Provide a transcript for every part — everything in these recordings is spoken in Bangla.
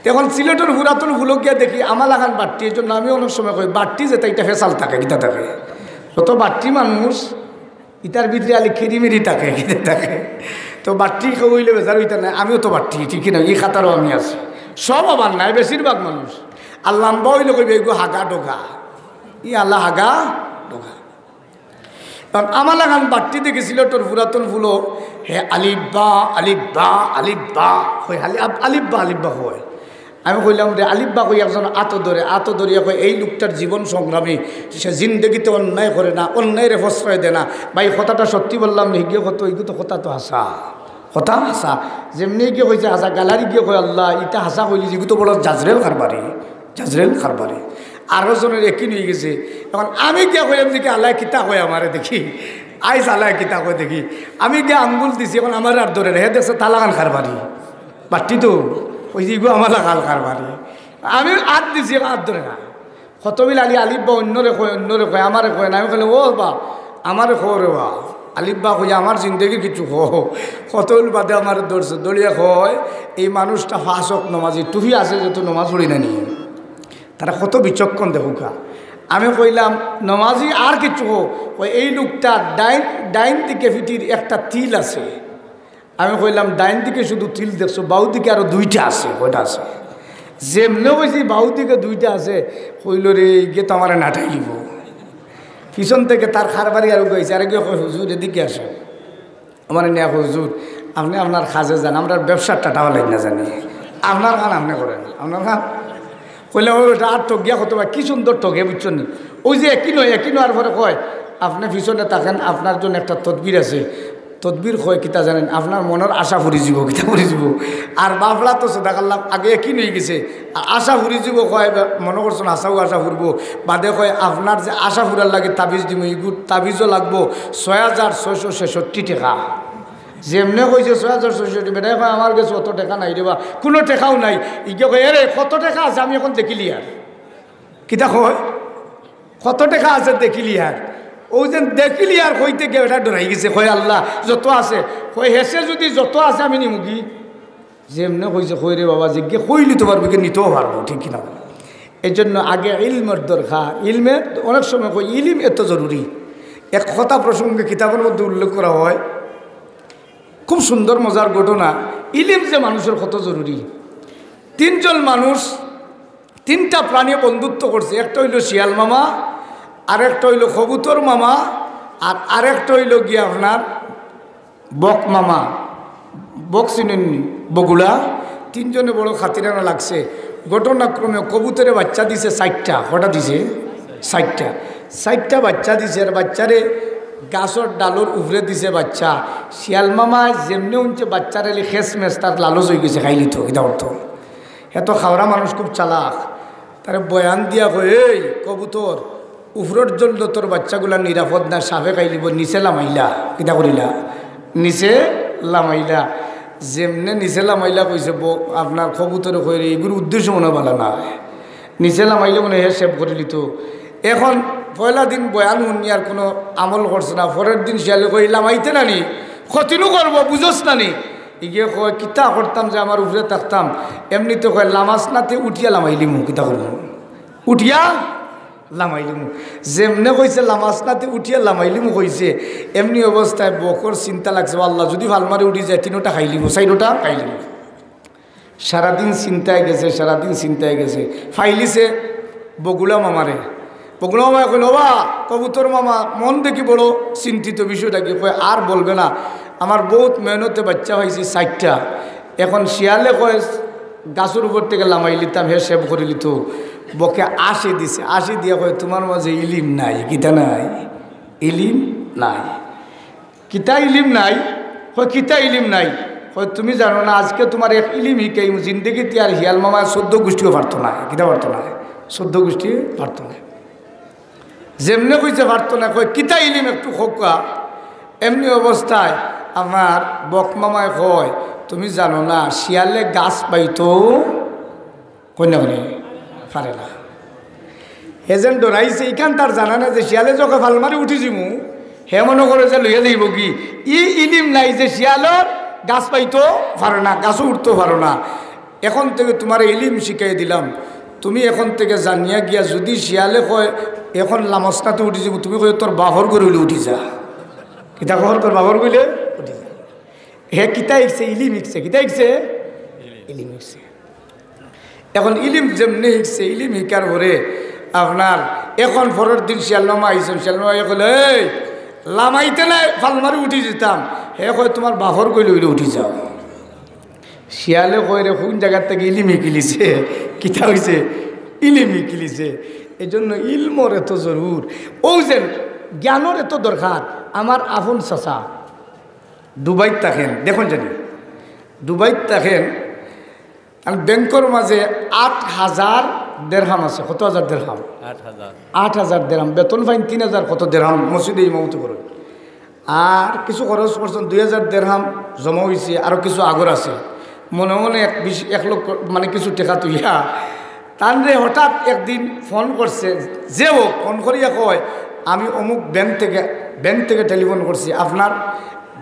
এখন সিলেটের পুরাতন ফুলক গিয়া দেখি আমার লাগান বাট্টি, এই জন্য আমি অনেক সময় কই বাট্টি যেটা এটা ফেসাল থাকে গীতা থাকে, যত বাট্টি মানুষ ইটার ভিতরে আলি খিরিমিরি থাকে গীতা থাকে। তো বাট্টি হইলে বেজার হইতে নাই, আমিও তো বাট্টি ঠিকই না, এই খাতারও আমি আছি, সব আবার নাই বেশিরভাগ মানুষ। আর লম্বা হইলে কইবে এগো হাগা ডোগা, ই আল্লাহ হাগা ডোগা। কারণ আমার লাগান বাট্টি দেখেছিল তোর পুরাতন ফুলো হে আলিব্বা আলিব্বা আলিব্বা হয়, আলিব্বা আলিব্বা হয়। আমি কইলাম রে আলিব্বা কই একজন আতো ধরিয়া কই এই লোকটার জীবন সংগ্রামী, সে জিন্দগিতে অন্যায় করে না, অন্যায়ের প্রশ্রয় দেয় না। ভাই কথাটা সত্যি বললাম নি, গিয়ে কত এইগুলো তো কথা তো হাসা, কথা হাসা, যেমনি গিয়ে কইছে হাসা, গ্যালারি গিয়ে কই আল্লাহ ইটা হাসা কইলি যেগুলো তো বড় জাজরেল কারবারি, জাজরেল কারবারি। আরো জনের একই নিয়ে গেছে। এখন আমি গিয়ে কইলাম যে কি আল্লাহ কিতা কয় আমারে দেখি, আইস আল্লাহ কিতা কয় দেখি। আমি গিয়ে আঙ্গুল দিছি, এখন আমার আর ধরে হে দেখছে তালাগান কারবারি বাট্টি তো ওই যেগু আমার লাগাল কারবারি। আমি হাত দিছি, হাত ধরে না। কতবিল আলি আলিব্বা অন্যরে কয় আমারে কয় না। আমি কইলাম ও বা আমারে খো রে বা আলিব্বা কই আমার জিন্দগির কিছু কতবিল বাদে আমার দৌড়ছে, দৌড়িয়া কয় এই মানুষটা ফাঁসক নমাজি, টুহি আছে যেহেতু নমাজ পড়ি না নি, তারা কত বিচক্ষণ দেখুকা। আমি কইলাম নমাজি আর কিছু ওই এই লোকটা ডাইন দিকে ফিটির একটা তিল আছে। আমি কইলাম ডাইন দিকে শুধু তিল দেখছো, বাউ দিকে আরো দুইটা আছে, কয়টা আছে? যেমনে কইছি বাউ দিকে দুইটা আছে, কইল রে গিয়ে তো আমার নাটাই দিব। পিছন থেকে তার খারবারি আরো গেছে, আরে গিয়ে হুজুর এদিকে আসে, আমার নেয়া হুজুর আপনি আপনার কাজে যান, আমরা ব্যবসার টাটাও লাগ না জানি, আপনার খান আপনি করেন, আপনার খান। কইলে ওটা আর ঠক গিয়া কত কি সুন্দর ঠকে বুঝছেন। ওই যে একই নয় আর পরে কয় আপনি পিছনে থাকেন, আপনার জন্য একটা তদবির আছে। তদবির কয় কিতা জানেন, আপনার মনের আশা ফুরি যাব, কিতা ফুরি যাব। আর বাবলা তো সোদাকাল্লাম আগে একই নই গেছে, আর আশা ফুরি যাব কয় মনে করছেন আশাও আশা ফুরবো। বাদে কয় আপনার যে আশা ফুরার লাগে তাবিজ দিব, এইগুলো তাবিজও লাগবো ৬,৬৬৬ টাকা। যেমনে কইছে ৬,৬৬৬ বেটাই কয় আমার কাছে অত টাকা নাই রেবা, কোনো টাকাও নাই। ইকে কয় এরে কত টাকা আছে আমি এখন দেখিলি আর, কিতা কয় কত টাকা আছে দেখিলি আর। ওই যে দেখিলি আর কইতে গিয়ে এটা ডরাই গেছে, কয় আল্লাহ যত আছে, কয় হেসে যদি যত আছে আমি নিমুগি। যেমনে কইছে কই রে বাবা জিজ্ঞে কইলি তো পারবি, নিতেও পারবো, ঠিক কিনা। এই জন্য আগে ইলমের দরকার। ইলমের অনেক সময় কই ইলিম এত জরুরি। এক কথা প্রসঙ্গে কিতাবের মধ্যে উল্লেখ করা হয়, খুব সুন্দর মজার ঘটনা। ইলিম যে মানুষের কত জরুরি। তিনজন মানুষ তিনটা প্রাণী বন্ধুত্ব করছে, একটা হইল শিয়াল মামা, আরেকটা হইল কবুতর মামা, আর আরেকটা হইল গিয়ে আপনার বক মামা। বক চিনেননি, বগুড়া। তিনজনে বড় খাতিরানা লাগছে। ঘটনাক্রমে কবুতরে বাচ্চা দিছে 4টা। কটা দিছে? 4টা বাচ্চা দিছে। আর বাচ্চারে গাছর ডালোর উপরে দিছে বাচ্চা। শিয়াল মামা যেমনি উনছে বাচ্চারে খেসমেস, তার লালচ হয়ে গেছে, খাইলি তো এটা অর্থ। এত খাওয়া মানুষ খুব চালাক। তারে বয়ান দিয়া কই এই কবুতর উপরের জন্য তোর বাচ্চাগুলা নিরাপদ না, সাপে খাইলিব, নিচে লামাইলা। কিতা করিলা? নিচে লামাইলা। যেমনে নিচে লামাইলা কইছে আপনার কবুতরে কই এগুলো উদ্দেশ্য মনে বলা না, নিচে লামাইলে মনে হে সেভ করিলি তো। এখন পয়লা দিন বয়ান শুনি আর কোনো আমল করছে না। পরের দিন শিয়ালে কই লামাইতে নানি, ক্ষতিনও করবো বুঝোস নানি। ইগিয়ে কয় কিতা করতাম যে আমার উপরে থাকতাম। এমনিতে কয় লামাস নাতে উঠিয়া লামাইলিমু, কিতা করব উঠিয়া লামাইলিমু। যেমনে কইছে লামাস নাতে উঠিয়া লামাইলিমু কইছে, এমনি অবস্থায় বকর চিন্তা লাগছে আল্লাহ যদি ভালমারে উঠি যায় 3টা খাইলিব, 4টা খাইলিব। সারাদিন চিন্তায় গেছে। ফাইলিছে বগুড়া মামারে। বগুড়া মামা কইল বা কবুতর মামা মন দেখি বড় চিন্তিত বিষয়টাকে। কয় আর বলবে না, আমার বহুত মেহনতে বাচ্চা হয়েছে 4টা। এখন শিয়ালে কয় গাছের উপর থেকে লামাই লিতাম, হে সেভ করে লিত। বকে 80 দিছে। 80 দিয়া কয় তোমার মাঝে ইলিম নাই। কিতা নাই? ইলিম নাই। কিতা ইলিম নাই? কয় কিতা ইলিম নাই? কয় তুমি জানো না আজকে তোমার এক ইলিম হিকাই জিন্দগিতে আর হিয়াল মামা 14 গোষ্ঠীও পারত না। কিতা পারত না? 14 গোষ্ঠী পারত না। যেমনে কইছে পারত না, কয় কিতা ইলিম একটু খোকা। এমনি অবস্থায় আমার বক মামায় কয় তুমি জানো না শিয়ালে গাছ পাইতো কন্যা পারে না। এজেন্ট ডরাইছে ইখান তার জানা না যে শিয়ালে যখন ফালমারি উঠি যাবো, হে মনে করে যে লইয়া যাইব কি ইলিম নাই যে শিয়ালর গাছ পাইতো পারে না, গাছও উঠতেও পারো না। এখন থেকে তোমার ইলিম শিখাই দিলাম, তুমি এখন থেকে জানিয়া গিয়া যদি শিয়ালে কয় এখন লামসনাতে উঠি যাব, তুমি কয় তোর বাহর গড়লে উঠি যা, কিতা কর তোর বাহর গইলে উঠি যা। হে কিতা শিখছে? ইলিম শিখছে। কিতা শিখছে? ইলিম শিখছে। এখন ইলিম যেমনি শিখছে, ইলিম শিকার পরে আপনার এখন পরের দিন শিয়ালনামা আইসেন, শিয়ালনামা কইলে এই লামাইতে নাই ফালমারি উঠি যেতাম, হে কয় তোমার বাহর গইলে উইলে উঠি যাও। শিয়ালে কয় রে কোন জায়গার থেকে ইলিম শিকিলিছে, কিতা হয়েছে? ইলিম শিকিলিছে। এই জন্য ইলমর এত জরুর, ও যে জ্ঞানের এত দরকার। আমার আপন চাচা দুবাইত থাকেন, দেখুন জানি দুবাইত থাকেন, আর ব্যাংকের মাঝে 8,000 দেড়হাম আছে। কত হাজার দেড়হাম? 8,000 দেড়হাম। বেতন ফাইন 3,000 কত দেড়হাম মসজিদে ইমামতি করেন। আর কিছু খরচ করছেন 2,000 দেড়হাম জমা হয়েছে, আরও কিছু আগর আছে। মনে মনে 1 লক্ষ মানে কিছু টাকা তুইয়া তানরে হঠাৎ একদিন ফোন করছে, যে ও ফোন করিয়া কয় আমি অমুক ব্যাংক থেকে টেলিফোন করছি, আপনার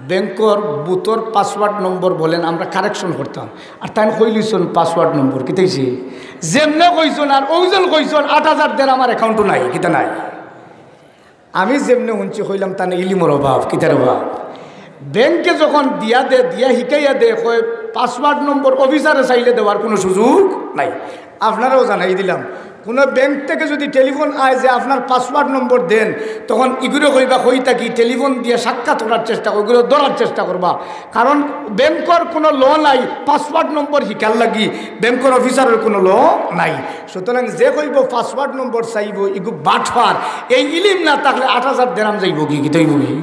ব্যাংকর বুথর পাসওয়ার্ড নম্বর বলেন, আমরা কারেকশন করতাম। আর তাই কইলিছন পাসওয়ার্ড নম্বর কিতাইছি যেমনে কইছন, আর ওজন কইছন 8,000 দের আমার অ্যাকাউন্টও নাই, কিতা নাই। আমি যেমনে শুনছি কইলাম তানে ইলিমর অভাব, কিতার অভাব। ব্যাংকে যখন দিয়া শিকাইয়া দে কয় পাসওয়ার্ড নম্বর অফিসারে চাইলে দেওয়ার কোনো সুযোগ নাই। আপনারাও জানাই দিলাম, কোনো ব্যাংক থেকে যদি টেলিফোন আয় যে আপনার পাসওয়ার্ড নম্বর দেন, তখন এগুলো কইবা কই থাকি টেলিফোন দিয়ে সাক্ষাৎ করার চেষ্টা করবা, ওইগুলো ধরার চেষ্টা করবা। কারণ ব্যাংকর কোনো ল নাই পাসওয়ার্ড নম্বর শিকার লাগি, ব্যাংকর অফিসারের কোনো ল নাই। সুতরাং যে কইব পাসওয়ার্ড নম্বর চাইব এগু বাটফার। এই ইলিম না থাকলে 8,000 দেরাম যাইব কি তৈব কি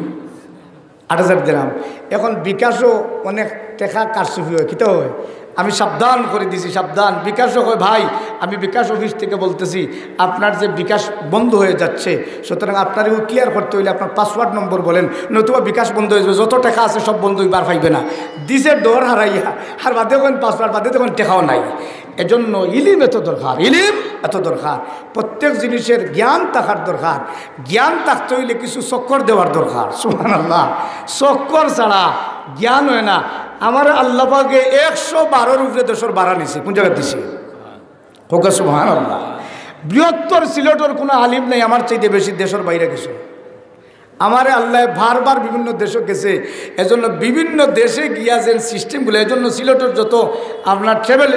8,000 দেরাম। এখন বিকাশও অনেক টেকা কারসুফি হয়, কিতা হয়। আমি সাবধান করে দিছি, সাবধান। বিকাশও হয় ভাই, আমি বিকাশ অফিস থেকে বলতেছি আপনার যে বিকাশ বন্ধ হয়ে যাচ্ছে, সুতরাং আপনার এগুলো ক্লিয়ার করতে হইলে আপনার পাসওয়ার্ড নম্বর বলেন, নতুবা বিকাশ বন্ধ হয়ে যাবে। যত টাকা আছে সব বন্ধ হইবার পাইবে না, দিছে ডর হারাইয়া। আর বাদে কোন পাসওয়ার্ড বাদে তখন টেকাও নাই। এজন্য ইলিম এত দরকার, ইলিম এত দরকার। প্রত্যেক জিনিসের জ্ঞান থাকার দরকার। জ্ঞান থাকতে হইলে কিছু চক্কর দেওয়ার দরকার। সুবহানাল্লাহ, চক্কর ছাড়া জ্ঞান হয় না। আমার আল্লাহ পাকে 112 উপরে দেশের বাড়া নিছে, কোন জায়গায় দিছে? হোক সুবহানাল্লাহ। বৃহত্তর সিলেটের কোনো আলিম নেই আমার চাইতে বেশি দেশের বাইরে গেছে। আমারে আল্লাহ বারবার বিভিন্ন দেশে গেছে। এজন্য বিভিন্ন দেশে গিয়া যে সিস্টেমগুলো, এজন্য সিলেটের যত আপনার ট্রাভেল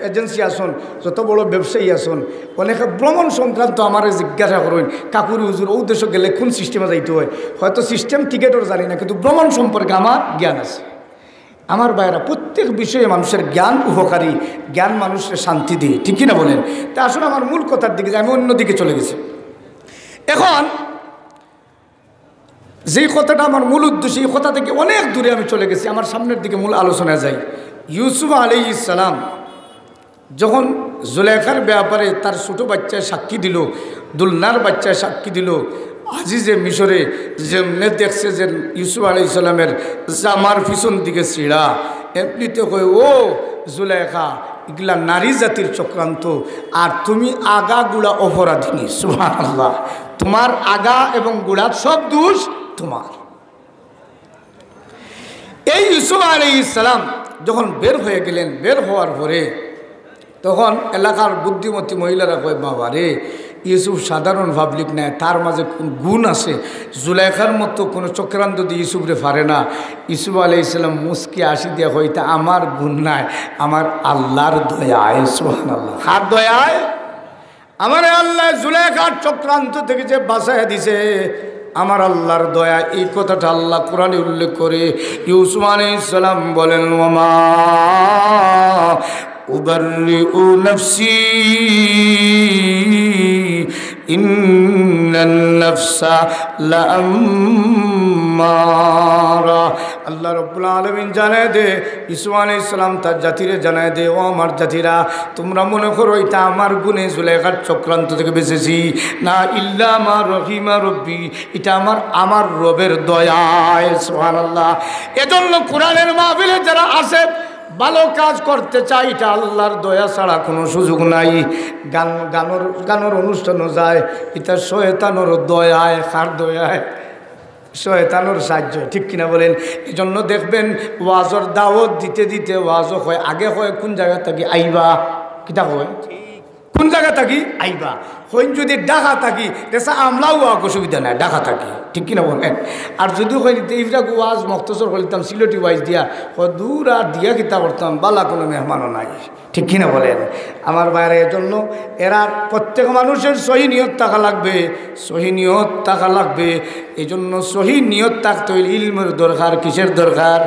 এজেন্সি আসুন, যত বড় ব্যবসায়ী আসুন, অনেকে ভ্রমণ সংক্রান্ত আমার জিজ্ঞাসা করেন কাকুর হুজুর ও দেশে গেলে কোন সিস্টেমে যাইতে হয়। হয়তো সিস্টেম টিকেটও জানি না, কিন্তু ভ্রমণ সম্পর্কে আমার জ্ঞান আছে। আমার ভাইয়েরা, প্রত্যেক বিষয়ে মানুষের জ্ঞান উপকারী, জ্ঞান মানুষের শান্তি দিয়ে, ঠিক কিনা বলেন? তা আসলে আমার মূল কথার দিকে আমি অন্যদিকে চলে গেছি। এখন যেই কথাটা আমার মূল উদ্দেশ্য, এই কথা থেকে অনেক দূরে আমি চলে গেছি। আমার সামনের দিকে মূল আলোচনা যাই। ইউসুফ আলাইহিস সালাম যখন জুলেখার ব্যাপারে তার ছোটো বাচ্চায় সাক্ষী দিল, দুলনার বাচ্চায় সাক্ষী দিল, আজিজে মিশরে যেমনে দেখছে যে ইউসুফ আলাইহিস সালামের জামার পিছন দিকে ছিঁড়া, এমনিতে কই ও জুলেখা এগুলা নারী জাতির চক্রান্ত, আর তুমি আগা গুড়া অপরাধিনী। সুবহানাল্লাহ, তোমার আগা এবং গুড়া সব দোষ তোমার। এই ইউসুফ আলাইহিস সালাম যখন বের হয়ে গেলেন, বের হওয়ার পরে তখন এলাকার বুদ্ধিমতী মহিলারা কয় বাবা রে, ইউসুফ সাধারণ পাবলিক নেয়, তার মাঝে কোন গুণ আছে। জুলেখার মতো কোনো চক্রান্ত দিয়ে ইউসুফরে পারে না। ইউসুফ আলাইহিস সালাম মুস্কি আসি দিয়া কইতা আমার গুণ নাই, আমার আল্লাহর দয়ায়। সুবহানাল্লাহ, কার দয়ায়? আমার আল্লাহ জুলেখার চক্রান্ত থেকে যে বাঁচাইয়া দিছে, আমার আল্লাহর দয়া। এই কথাটা আল্লাহ কোরআনে উল্লেখ করে ইউসুফ আলাইহিস সালাম বলেন ওমা উবাররিউ নাফসি ইন্নান নাফসা লাআম্মারা। আল্লাহ রাব্বুল আলামিন জানায় দে, ইউসুফ আলাইহিস সালাম তার জাতিরে জানায় দে, ও আমার জাতিরা, তোমরা মনে করো এটা আমার গুণে জুলেখার চক্রান্ত থেকে বেঁচেছি না, ইল্লা মা রহিমা রব্বি, এটা আমার রবের দয়ায়। সুবহানাল্লাহ। এজন্য কোরআনের মাহফিলে যারা আসে, ভালো কাজ করতে চাই, এটা আল্লাহর দয়া ছাড়া কোনো সুযোগ নাই। গানের অনুষ্ঠানও যায়, এটা শয়তানের দয়ায়। কার দয়ায়? শয়তানোর সাহায্য, ঠিক কিনা বলেন? এই জন্য দেখবেন ওয়াজর দাওয়াত দিতে দিতে ওয়াজও হয়, আগে হয় কোন জায়গা থাকি আইবা, কিতা হয় কোন জায়গা থাকি আইবা, হইন যদি ডাকা থাকি দেশা আমলাও অসুবিধা নাই, ডাকা থাকি, ঠিক কিনা বলেন? আর যদি হয় এইটা ওয়াজ মক্তসর করতাম সিলেটি ওয়াইজ দিয়া দূর আর দিয়া কিতা করতাম, বালা কোনো মেহমানও নাই, ঠিক কিনা বলেন? আমার বাইরের জন্য এরা প্রত্যেক মানুষের সহি নিয়ত থাকা লাগবে, সহি নিয়ত থাকা লাগবে। এই জন্য সহি নিয়ত থাকতে হইলে ইলমের দরকার। কিসের দরকার?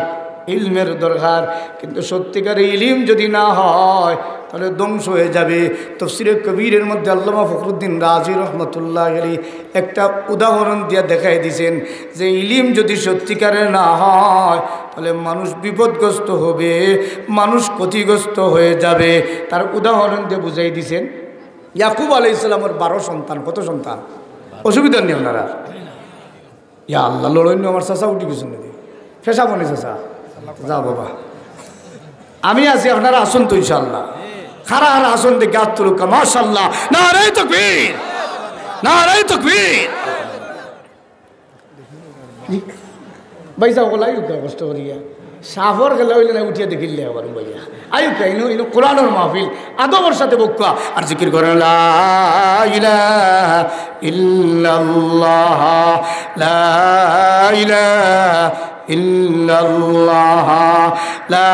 ইলমের দরকার। কিন্তু সত্যিকার ইলিম যদি না হয় তাহলে ধ্বংস হয়ে যাবে। তাফসীরে কবিরের মধ্যে আল্লামা ফখরুদ্দিন রাজি রহমতুল্লাহ আলাইহি একটা উদাহরণ দিয়ে দেখাই দিয়েছেন যে ইলিম যদি সত্যিকারের না হয় তাহলে মানুষ বিপদগ্রস্ত হবে, মানুষ ক্ষতিগ্রস্ত হয়ে যাবে। তার উদাহরণ দিয়ে বুঝাই দিয়েছেন। ইয়াকুব আলাইহিস সালামের 12 সন্তান। কত সন্তান? অসুবিধা নেই আপনারা? ইয়া আল্লাহ, লড়ন্য আমার চাচা উঠি কিছু নাকি ফেসা বনে চাচা যা বাবা, আমি আছি, আপনারা আসুন তো ইনশাআল্লাহ। খারা হারা আসুন দেখে আত্মরুকা মাশাআল্লাহ, নারে তাকবীর, নারে তাকবীর। ভাই যাও গলাই কষ্ট করিয়া সাফর গেলে হইলে না উঠিয়া দেখিলে আবার ভাইয়া আয়ু কাইনো ইনো কোরআনের মাহফিল আদবের সাথে বক্কা আর জিকির করেন লা ইলাহা ইল্লাল্লাহ, লা ইলাহা ইল্লাল্লাহ, লা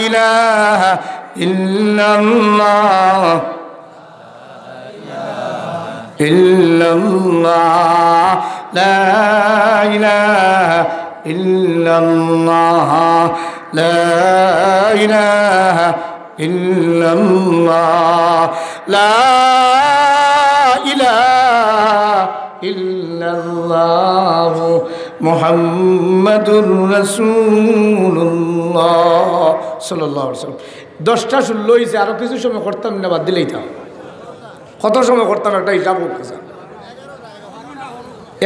ইলাহা ইল্লাল্লাহ, ইল্লাল্লাহ, লা ইলাহা ইল্লাল্লাহ, লা ইলাহা ইল্লাল্লাহ, লা ইলাহা ইল্লাল্লাহ মুহাম্মাদুর রাসূলুল্লাহ সাল্লাল্লাহু আলাইহি ওয়াসাল্লাম। 10টা 16 হয়েছে, আরও কিছু সময় করতাম না, বাদ দিলেই থাম। কত সময় করতাম একটা হিসাব হোক,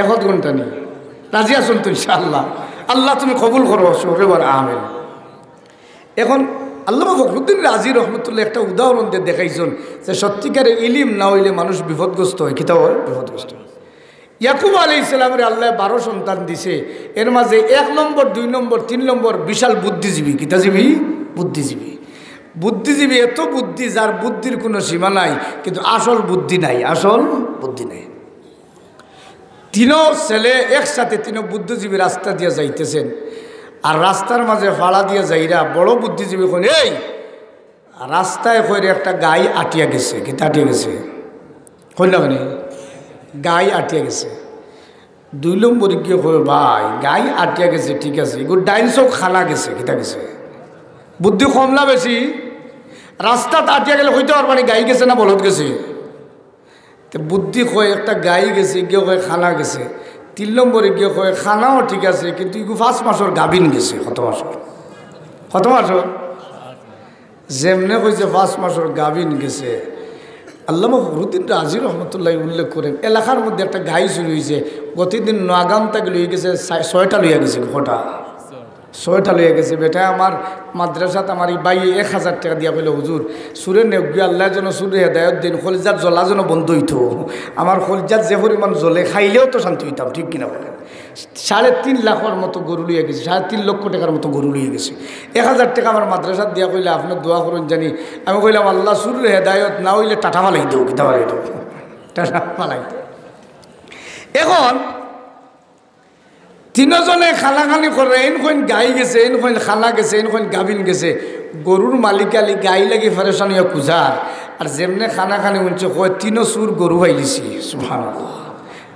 1 ঘন্টা নেই। রাজি আসুন তো ইনশাআল্লাহ? আল্লাহ তুমি কবুল করো, সরেবার আমিন। এখন আল্লামা ফখরুদ্দিন রাজি রহমতুল্লাহ একটা উদাহরণ দিয়ে দেখাইছেন যে সত্যিকারের ইলিম না হইলে মানুষ বিপদগ্রস্ত হয়। কিতা হয়? বিপদগ্রস্ত। ইয়াকুব আলাইহিস সালামের আল্লাহ 12 সন্তান দিছে, এর মাঝে 1 নম্বর 2 নম্বর 3 নম্বর বিশাল বুদ্ধিজীবী। কিতাজীবী? বুদ্ধিজীবী। বুদ্ধিজীবী এত বুদ্ধি যার বুদ্ধির কোনো সীমা নাই, কিন্তু আসল বুদ্ধি নাই, আসল বুদ্ধি নাই। 3 ছেলে একসাথে 3 বুদ্ধিজীবী রাস্তা দিয়ে যাইতেছেন, আর রাস্তার মাঝে ফাড়া দিয়ে যাইরা বড় বুদ্ধিজীবী কোন এই রাস্তায় কইরে একটা গাই আটিয়া গেছে। কিতা আটিয়া গেছে? কইল না মানে গাই আটিয়া গেছে। 2 নম্বর গিয়ে কই ভাই গাই আটিয়া গেছে, ঠিক আছে, এগুলো ডাইনসও খানা গেছে। কিতা গেছে? বুদ্ধি কম না বেশি? রাস্তা আটিয়া গেলে হইতে পারবা না গাই গেছে না বলদ গেছে। তো বুদ্ধি কয় একটা গাই গেছে, গিয়ে কয় খানা গেছে। 3 নম্বরে গিয়ে কয় খানাও ঠিক আছে, কিন্তু ইগু 5 মাসের গাভিন গেছে। কত মাসের? কত মাসের? যেমনে কইছে 5 মাসের গাভিন গেছে। আল্লামা ফখরুদ্দিন রাজি রহমতুল্লাহ উল্লেখ করেন এলাকার মধ্যে একটা গাই চুরি হয়েছে, প্রতিদিন নাগাম তাকে লইয়া গেছে, 6টা লইয়া গেছে। কটা? 6টা লইয়া গেছে। বেটা আমার মাদ্রাসাত আমার এই বাই 1000 টাকা দিয়া পেলে হুজুর সুরের নেগি আল্লাহ যেন সুরে হেদায়ত দিন, খলিজার জ্বলা যেন বন্ধ হইত। আমার খলিজার যে পরিমাণ জ্বলে খাইলেও তো শান্তি হইতাম, ঠিক কিনা বলেন? 3.5 লাখের মতো গরু লইয়া গেছে, 3.5 লক্ষ টাকার মতো গরু লইয়া গেছে। 1000 টাকা আমার মাদ্রাসাত দিয়া কইলে আপনার দোয়া করুন জানি। আমি কইলাম আল্লাহ সুরের হেদায়ত না হইলে টাটা ফালাই দেও। কিতা ফালাই দেও? টাটা ফালাই দেও। এখন 3 জনে খানাখানি করে, এনখন গাই গেছে, এনখন খানা গেছে, এনখন গাভিন গেছে। গরুর মালিকালি গাই লাগি ফেরেশান হইয়া খুঁজার, আর যেমনে খানাখানি উঠছে কয় 3 সুর গরু পাইলিছি। সুবহানাল্লাহ,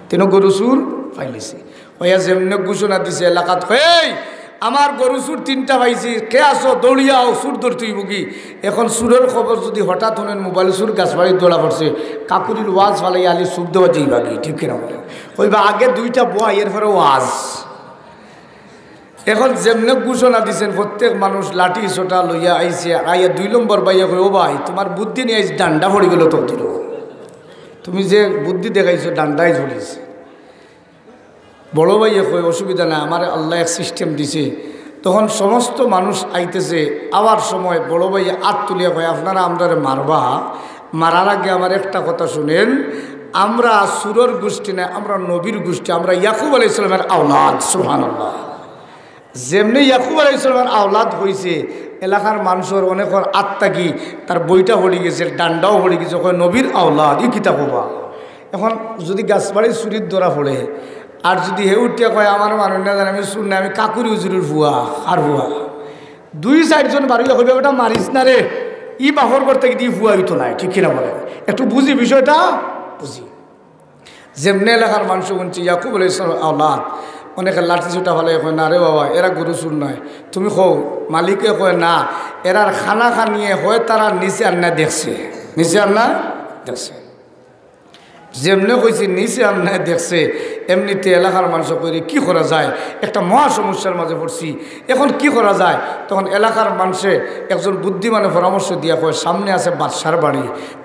3 গরু সুর পাইলিছি। হইয়া যেমনে ঘোষণা দিছে এলাকাত, এই আমার গরু সুর 3টা পাইছি, কে আসো দৌড়িয়াও, সুর ধরতে হইব কি? এখন সুরের খবর যদি হঠাৎ হলেন মোবাইল সুর গাছবাড়ি দৌড়া পড়ছে, কাকুরির ওয়াজ ফালাই আলি সুর দেওয়া যাইবা কি? ঠিক কিনা বলে? হইবা আগে 2টা বয়া, এরপরে ওয়াজ। এখন যেমনে ঘোষণা দিচ্ছেন প্রত্যেক মানুষ লাঠি ছোটা লইয়া আইছে। আইয়া 2 নম্বর বাইয়া কই ও ভাই তোমার বুদ্ধি নিয়ে আইস, ডান্ডা পড়ে গেল তো দিল, তুমি যে বুদ্ধি দেখাইছো ডান্ডাই ঝুলিছে। বড় ভাইয়া কই অসুবিধা না, আমার আল্লাহ এক সিস্টেম দিছে। তখন সমস্ত মানুষ আইতেছে, আবার সময় বড় ভাইয়া হাত তুলিয়া কয় আপনারা আমরা মারবা, মারার আগে আমার একটা কথা শুনেন, আমরা সুরর গোষ্ঠী না, আমরা নবীর গোষ্ঠী, আমরা ইয়াকুব আলাইহিস সালামের আওলাদ। সুবহানাল্লাহ। যেমনি ইয়াকুব আলাইহিস সালামের আওলাদ হয়েছে, এলাকার মানুষের অনেকের আত্মা কি তার বইটা হয়ে গেছে, ডান্ডাও হয়ে গেছে, কয় নবীর আওলাদ ই কিতাব হবা। এখন যদি গাছবাড়ির চুরির ধরা পড়ে, আর যদি হে উঠিয়া কয় আমার মানুষ না জানে আমি শুন না, আমি কাকুরি হুজুরের ভুয়া আর ভুয়া, 2-4 বাড়িয়ে হইবে, ওটা মারিস না রে, ই বাহর করতে গিয়ে ভুয়া হইতো না। ঠিক কিনা বলে? একটু বুঝি বিষয়টা, বুঝি। যেমনি এলাকার মানুষ শুনছি ইয়াকুব আলাইহিস সালামের আওলাদ, অনেকে লাঠি ছুটা ভালো কয় না রে বাবা এরা গরু চুর নয়, তুমি কও। মালিকে কয় না, এরার খানা খানিয়ে হয় তারা নিচে আন্না দেখছে, নিচে আন্না দেখছে। যেমনি কইছে নিচে আন্না দেখছে, এমনিতে এলাকার মানুষ কইরে কি করা যায়, একটা মহা সমস্যার মাঝে পড়ছি, এখন কি করা যায়। তখন এলাকার মানুষে একজন বুদ্ধিমানে পরামর্শ দিয়া কয়, সামনে আছে বাদশার বাড়ি,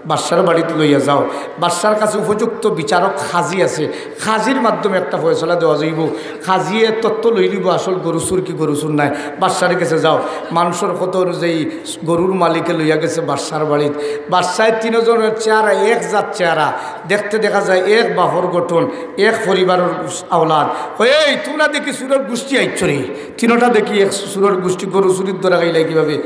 বাদশার বাড়িতে লইয়া যাও, বাদশার কাছে উপযুক্ত বিচারক খাজি আছে, খাজির মাধ্যমে একটা ফয়সলা দেওয়া যাইব, খাজিয়ে তত্ত্ব লই লিব আসল গরু চুর কি গরু চুর নাই। বাদশার কাছে যাও, মানুষের কত অনুযায়ী গরুর মালিকে লইয়া গেছে বাদশার বাড়িত। বাদশায় 3 জনের চেহারা এক জাত চেহারা, দেখতে দেখা যায় এক বাহর গঠন, এক পরিবারের আওলাদ। এই তোমরা দেখি সুরের গোষ্ঠী আইচ্ছরি, 3টা দেখি এক সুরের গোষ্ঠী, গরু চুরির ধরা গাইলাই কীভাবে।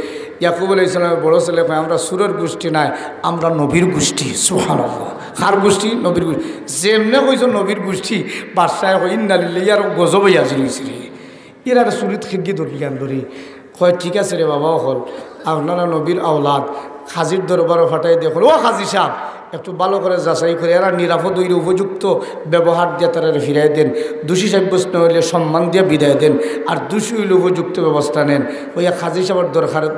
ইয়াকুব আলাইহিস সালামের বড় ছেলে কয় আমরা সুরের গোষ্ঠী নাই, আমরা নবীর গোষ্ঠী। সুবহানাল্লাহ। কার গোষ্ঠী? নবীর গোষ্ঠী। যেমনে কইছ নবীর গোষ্ঠী, বাদশায় কই ইন্না লিল্লাহি, আর গজব হইয়াছিল রে, এরা চুরিত খিড়কি ধরলিয়ান ধরি। কয় ঠিক আছে রে বাবা, হল আপনারা নবীর আওলাদ, খাজির দরবারও ফাটাই দিয়ে ও খাজি সাহেব একটু ভালো করে যাচাই করে এরা নিরাপদ হইলে উপযুক্ত ব্যবহার দিয়ে তারা ফিরাই দেন, দোষী সাব্যস্ত হইলে সম্মান দিয়ে বিদায় দেন, আর দোষী হইলে উপযুক্ত ব্যবস্থা নেন। ওইয়া খাজি সাহেবের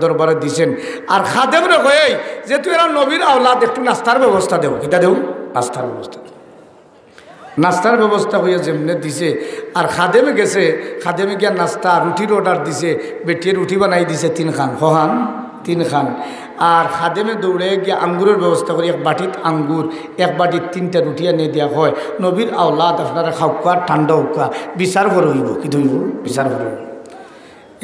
দরবারে দিছেন। আর খাদেমরে কই যেহেতু এরা নবীর আওলাদ, একটু নাস্তার ব্যবস্থা দেব, কিতা দেব? নাস্তার ব্যবস্থা। নাস্তার ব্যবস্থা হইয়া যেমনে দিছে, আর খাদেমে গেছে, খাদেমে গিয়া নাস্তা রুটির অর্ডার দিছে, বেটিয়ে রুটি বানাই দিছে 3 খান, কখান? 3 খান। আর খাদেমে দৌড়ে গিয়ে আঙ্গুরের ব্যবস্থা করি, এক বাটিত আঙ্গুর, এক বাটিত 3টা রুটি এনে দেওয়া হয়। নবীর আওলাদ আপনারা খাওয়া ঠান্ডা উকা বিচার করে হইব, কি ধরব? বিচার করে হইব।